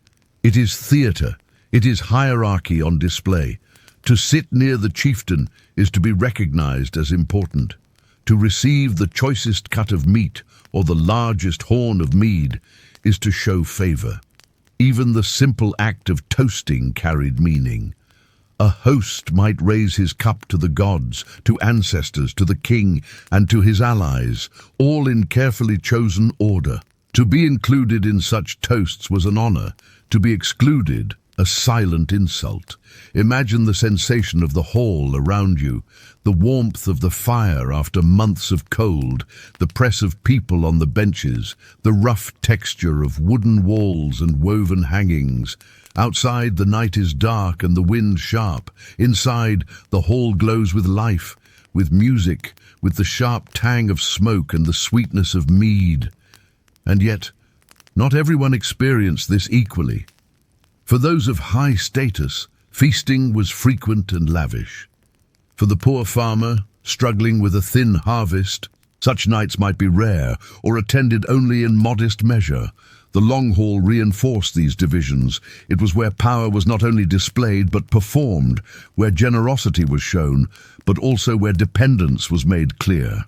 It is theater. It is hierarchy on display. To sit near the chieftain is to be recognized as important. To receive the choicest cut of meat or the largest horn of mead is to show favor. Even the simple act of toasting carried meaning. A host might raise his cup to the gods, to ancestors, to the king, and to his allies, all in carefully chosen order. To be included in such toasts was an honor. To be excluded, a silent insult. Imagine the sensation of the hall around you, the warmth of the fire after months of cold, the press of people on the benches, the rough texture of wooden walls and woven hangings. Outside, the night is dark and the wind sharp. Inside, the hall glows with life, with music, with the sharp tang of smoke and the sweetness of mead. And yet, not everyone experienced this equally. For those of high status, feasting was frequent and lavish. For the poor farmer, struggling with a thin harvest, such nights might be rare or attended only in modest measure. The long haul reinforced these divisions. It was where power was not only displayed but performed, where generosity was shown, but also where dependence was made clear.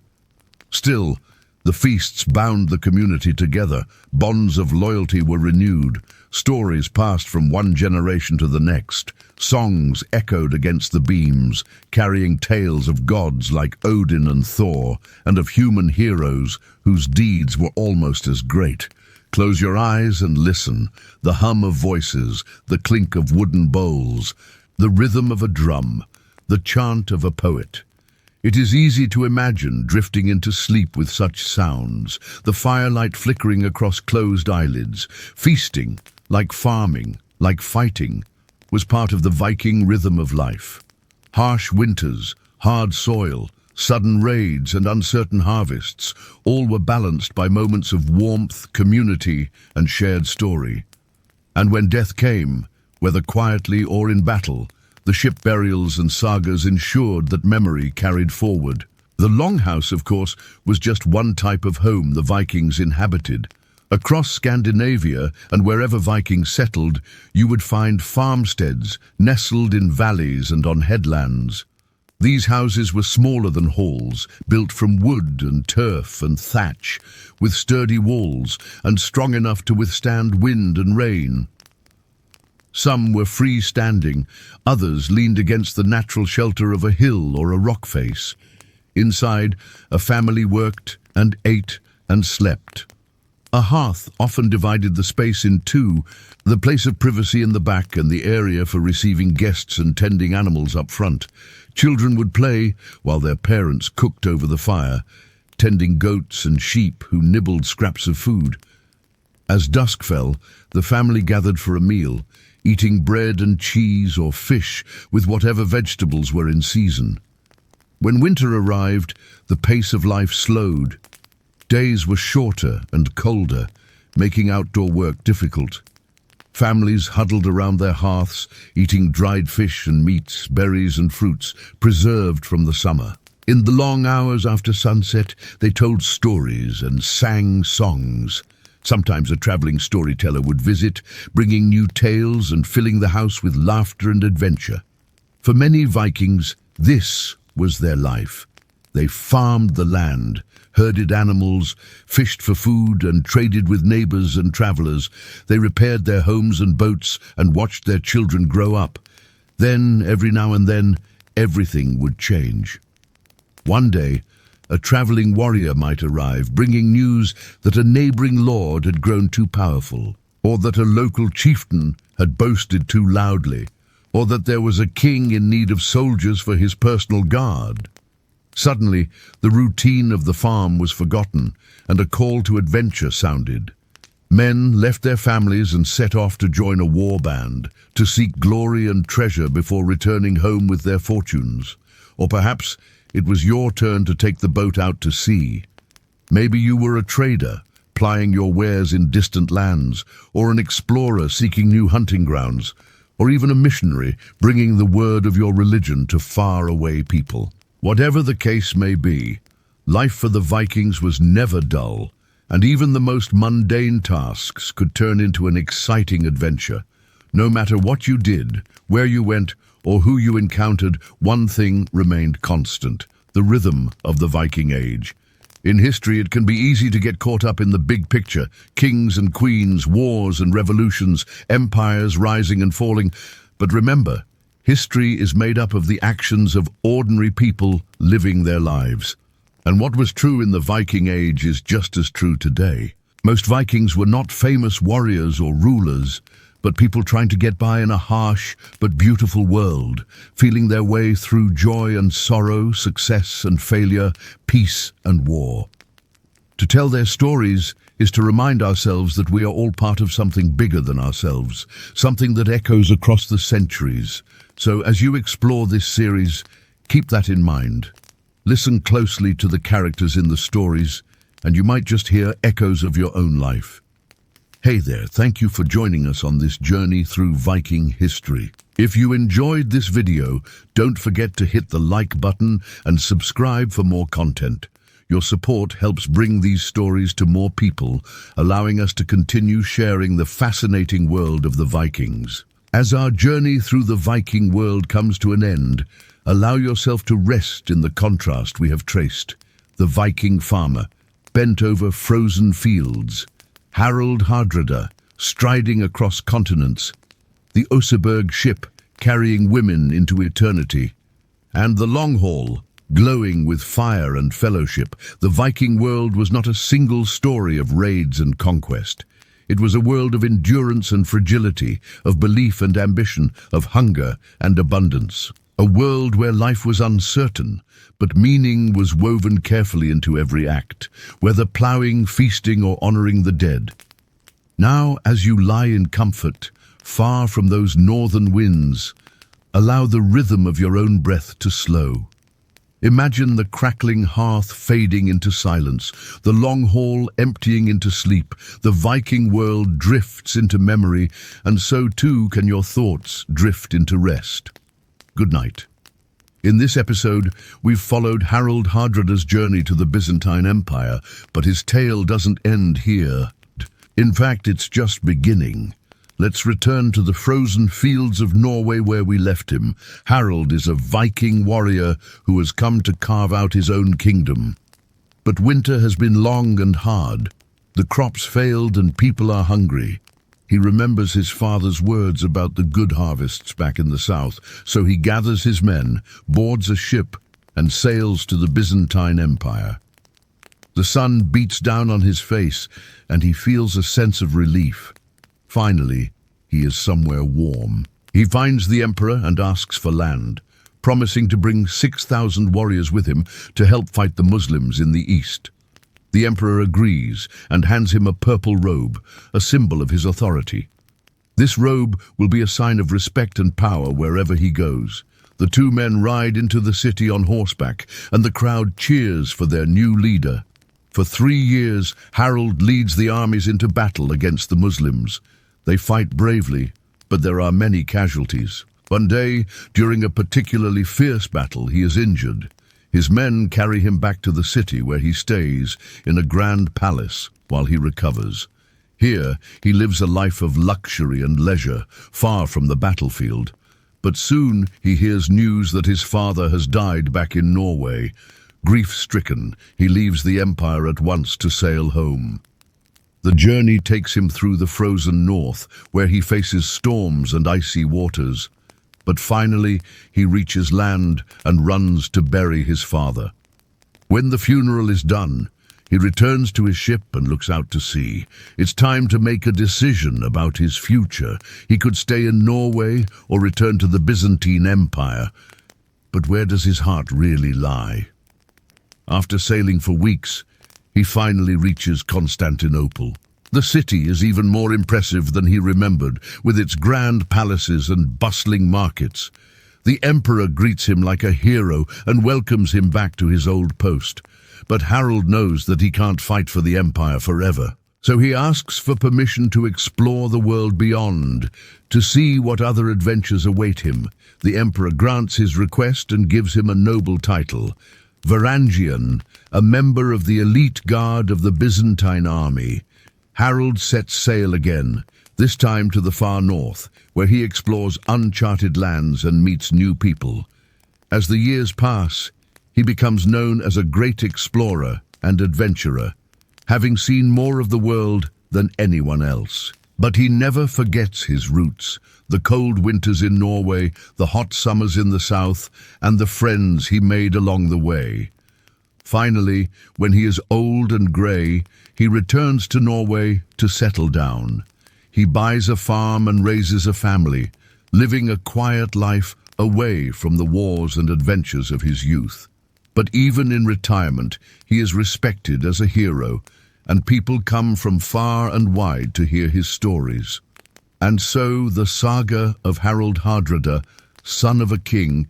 Still, the feasts bound the community together. Bonds of loyalty were renewed. Stories passed from one generation to the next. Songs echoed against the beams, carrying tales of gods like Odin and Thor, and of human heroes whose deeds were almost as great. Close your eyes and listen. The hum of voices, the clink of wooden bowls, the rhythm of a drum, the chant of a poet. It is easy to imagine drifting into sleep with such sounds, the firelight flickering across closed eyelids. Feasting, like farming, like fighting, was part of the Viking rhythm of life. Harsh winters, hard soil, sudden raids and uncertain harvests, all were balanced by moments of warmth, community, and shared story. And when death came, whether quietly or in battle, the ship burials and sagas ensured that memory carried forward. The longhouse, of course, was just one type of home the Vikings inhabited. Across Scandinavia and wherever Vikings settled, you would find farmsteads nestled in valleys and on headlands. These houses were smaller than halls, built from wood and turf and thatch, with sturdy walls and strong enough to withstand wind and rain. Some were freestanding, others leaned against the natural shelter of a hill or a rock face. Inside, a family worked and ate and slept. A hearth often divided the space in two, the place of privacy in the back and the area for receiving guests and tending animals up front. Children would play while their parents cooked over the fire, tending goats and sheep who nibbled scraps of food. As dusk fell, the family gathered for a meal, eating bread and cheese or fish with whatever vegetables were in season. When winter arrived, the pace of life slowed. Days were shorter and colder, making outdoor work difficult. Families huddled around their hearths, eating dried fish and meats, berries and fruits, preserved from the summer. In the long hours after sunset, they told stories and sang songs. Sometimes a traveling storyteller would visit, bringing new tales and filling the house with laughter and adventure. For many Vikings, this was their life. They farmed the land, herded animals, fished for food, and traded with neighbors and travelers. They repaired their homes and boats and watched their children grow up. Then, every now and then, everything would change. One day, a traveling warrior might arrive, bringing news that a neighboring lord had grown too powerful, or that a local chieftain had boasted too loudly, or that there was a king in need of soldiers for his personal guard. Suddenly, the routine of the farm was forgotten, and a call to adventure sounded. Men left their families and set off to join a war band, to seek glory and treasure before returning home with their fortunes. Or perhaps it was your turn to take the boat out to sea. Maybe you were a trader, plying your wares in distant lands, or an explorer seeking new hunting grounds, or even a missionary bringing the word of your religion to faraway people. Whatever the case may be, life for the Vikings was never dull, and even the most mundane tasks could turn into an exciting adventure. No matter what you did, where you went, or who you encountered, one thing remained constant: the rhythm of the Viking Age. In history, it can be easy to get caught up in the big picture: kings and queens, wars and revolutions, empires rising and falling. But remember, history is made up of the actions of ordinary people living their lives. And what was true in the Viking Age is just as true today. Most Vikings were not famous warriors or rulers, but people trying to get by in a harsh but beautiful world, feeling their way through joy and sorrow, success and failure, peace and war. To tell their stories is to remind ourselves that we are all part of something bigger than ourselves, something that echoes across the centuries. So as you explore this series, keep that in mind. Listen closely to the characters in the stories, and you might just hear echoes of your own life. Hey there, thank you for joining us on this journey through Viking history. If you enjoyed this video, don't forget to hit the like button and subscribe for more content. Your support helps bring these stories to more people, allowing us to continue sharing the fascinating world of the Vikings. As our journey through the Viking world comes to an end, allow yourself to rest in the contrast we have traced. The Viking farmer, bent over frozen fields. Harald Hardrada, striding across continents. The Oseberg ship, carrying women into eternity. And the long haul, glowing with fire and fellowship. The Viking world was not a single story of raids and conquest. It was a world of endurance and fragility, of belief and ambition, of hunger and abundance. A world where life was uncertain, but meaning was woven carefully into every act, whether ploughing, feasting, or honoring the dead. Now, as you lie in comfort, far from those northern winds, allow the rhythm of your own breath to slow. Imagine the crackling hearth fading into silence, the long hall emptying into sleep. The Viking world drifts into memory, and so too can your thoughts drift into rest. Good night. In this episode, we've followed Harald Hardrada's journey to the Byzantine Empire, but his tale doesn't end here. In fact, it's just beginning. Let's return to the frozen fields of Norway where we left him. Harald is a Viking warrior who has come to carve out his own kingdom. But winter has been long and hard. The crops failed and people are hungry. He remembers his father's words about the good harvests back in the south, so he gathers his men, boards a ship, and sails to the Byzantine Empire. The sun beats down on his face, and he feels a sense of relief. Finally, he is somewhere warm. He finds the emperor and asks for land, promising to bring 6,000 warriors with him to help fight the Muslims in the east. The emperor agrees and hands him a purple robe, a symbol of his authority. This robe will be a sign of respect and power wherever he goes. The two men ride into the city on horseback, and the crowd cheers for their new leader. For 3 years, Harald leads the armies into battle against the Muslims. They fight bravely, but there are many casualties. One day, during a particularly fierce battle, he is injured. His men carry him back to the city where he stays in a grand palace while he recovers. Here, he lives a life of luxury and leisure, far from the battlefield. But soon he hears news that his father has died back in Norway. Grief-stricken, he leaves the empire at once to sail home. The journey takes him through the frozen north, where he faces storms and icy waters. But finally, he reaches land and runs to bury his father. When the funeral is done, he returns to his ship and looks out to sea. It's time to make a decision about his future. He could stay in Norway or return to the Byzantine Empire. But where does his heart really lie? After sailing for weeks, he finally reaches Constantinople. The city is even more impressive than he remembered, with its grand palaces and bustling markets. The emperor greets him like a hero and welcomes him back to his old post. But Harald knows that he can't fight for the empire forever. So he asks for permission to explore the world beyond, to see what other adventures await him. The emperor grants his request and gives him a noble title, Varangian, a member of the elite guard of the Byzantine army. Harald sets sail again, this time to the far north, where he explores uncharted lands and meets new people. As the years pass, he becomes known as a great explorer and adventurer, having seen more of the world than anyone else. But he never forgets his roots, the cold winters in Norway, the hot summers in the south, and the friends he made along the way. Finally, when he is old and grey, he returns to Norway to settle down. He buys a farm and raises a family, living a quiet life away from the wars and adventures of his youth. But even in retirement, he is respected as a hero, and people come from far and wide to hear his stories. And so the saga of Harald Hardrada, son of a king,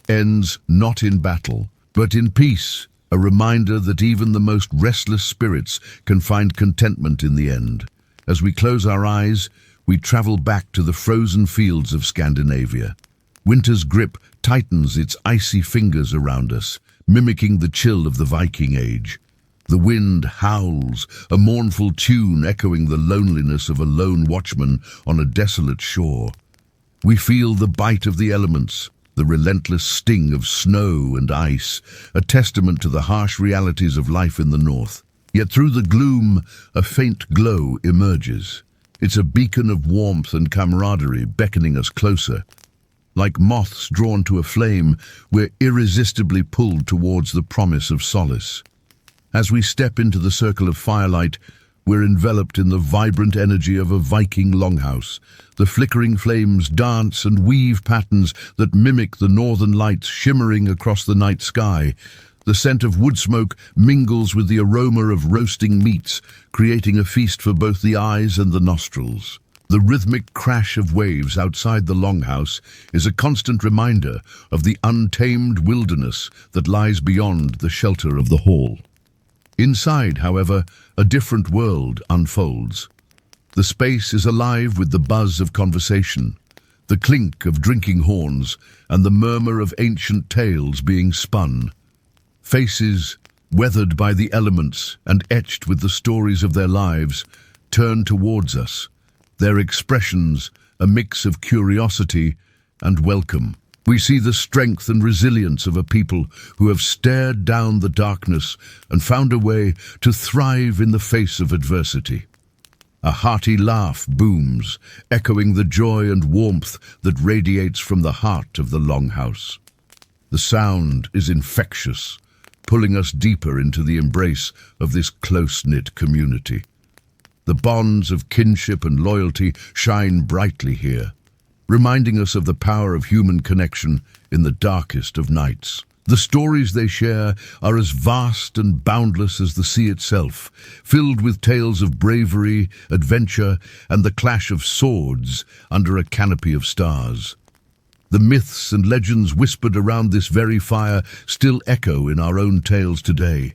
ends not in battle, but in peace, a reminder that even the most restless spirits can find contentment in the end. As we close our eyes, we we travel back to the frozen fields of Scandinavia. Winter's grip tightens its icy fingers around us, mimicking the chill of the Viking Age. The wind howls, a mournful tune echoing the loneliness of a lone watchman on a desolate shore. We feel the bite of the elements, the relentless sting of snow and ice, a testament to the harsh realities of life in the north. Yet through the gloom, a faint glow emerges. It's a beacon of warmth and camaraderie beckoning us closer. Like moths drawn to a flame, we're irresistibly pulled towards the promise of solace. As we step into the circle of firelight, we're enveloped in the vibrant energy of a Viking longhouse. The flickering flames dance and weave patterns that mimic the northern lights shimmering across the night sky. The scent of wood smoke mingles with the aroma of roasting meats, creating a feast for both the eyes and the nostrils. The rhythmic crash of waves outside the longhouse is a constant reminder of the untamed wilderness that lies beyond the shelter of the hall. Inside, however, a different world unfolds. The space is alive with the buzz of conversation, the clink of drinking horns, and the murmur of ancient tales being spun. Faces, weathered by the elements and etched with the stories of their lives, turn towards us, their expressions a mix of curiosity and welcome. We see the strength and resilience of a people who have stared down the darkness and found a way to thrive in the face of adversity. A hearty laugh booms, echoing the joy and warmth that radiates from the heart of the longhouse. The sound is infectious, pulling us deeper into the embrace of this close-knit community. The bonds of kinship and loyalty shine brightly here, reminding us of the power of human connection in the darkest of nights. The stories they share are as vast and boundless as the sea itself, filled with tales of bravery, adventure, and the clash of swords under a canopy of stars. The myths and legends whispered around this very fire still echo in our own tales today,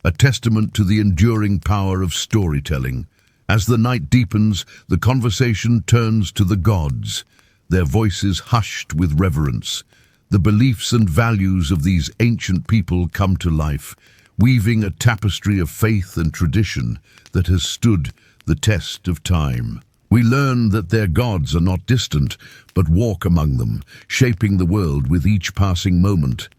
a testament to the enduring power of storytelling. As the night deepens, the conversation turns to the gods, their voices hushed with reverence. The beliefs and values of these ancient people come to life, weaving a tapestry of faith and tradition that has stood the test of time. We learn that their gods are not distant, but walk among them, shaping the world with each passing moment.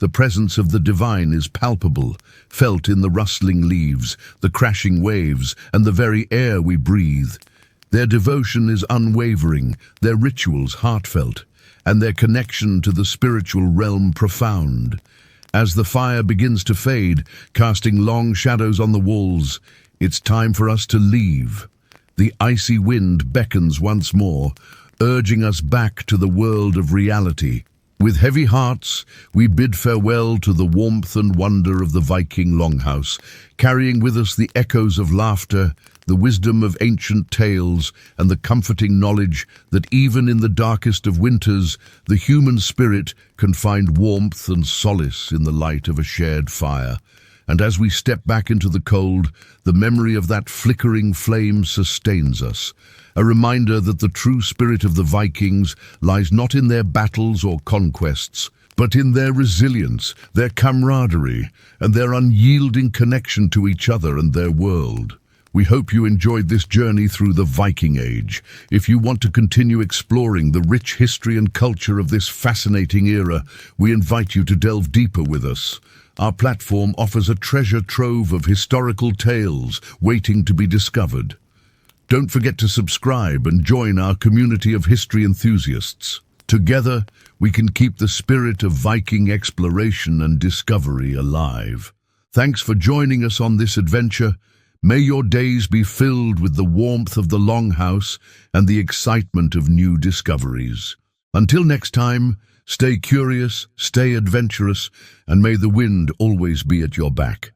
The presence of the divine is palpable, felt in the rustling leaves, the crashing waves, and the very air we breathe. Their devotion is unwavering, their rituals heartfelt, and their connection to the spiritual realm profound. As the fire begins to fade, casting long shadows on the walls, it's time for us to leave. The icy wind beckons once more, urging us back to the world of reality. With heavy hearts, we bid farewell to the warmth and wonder of the Viking longhouse, carrying with us the echoes of laughter, the wisdom of ancient tales, and the comforting knowledge that even in the darkest of winters, the human spirit can find warmth and solace in the light of a shared fire. And as we step back into the cold, the memory of that flickering flame sustains us, a reminder that the true spirit of the Vikings lies not in their battles or conquests, but in their resilience, their camaraderie, and their unyielding connection to each other and their world. We hope you enjoyed this journey through the Viking Age. If you want to continue exploring the rich history and culture of this fascinating era, we invite you to delve deeper with us. Our platform offers a treasure trove of historical tales waiting to be discovered. Don't forget to subscribe and join our community of history enthusiasts. Together, we can keep the spirit of Viking exploration and discovery alive. Thanks for joining us on this adventure. May your days be filled with the warmth of the Longhouse and the excitement of new discoveries. Until next time, stay curious, stay adventurous, and may the wind always be at your back.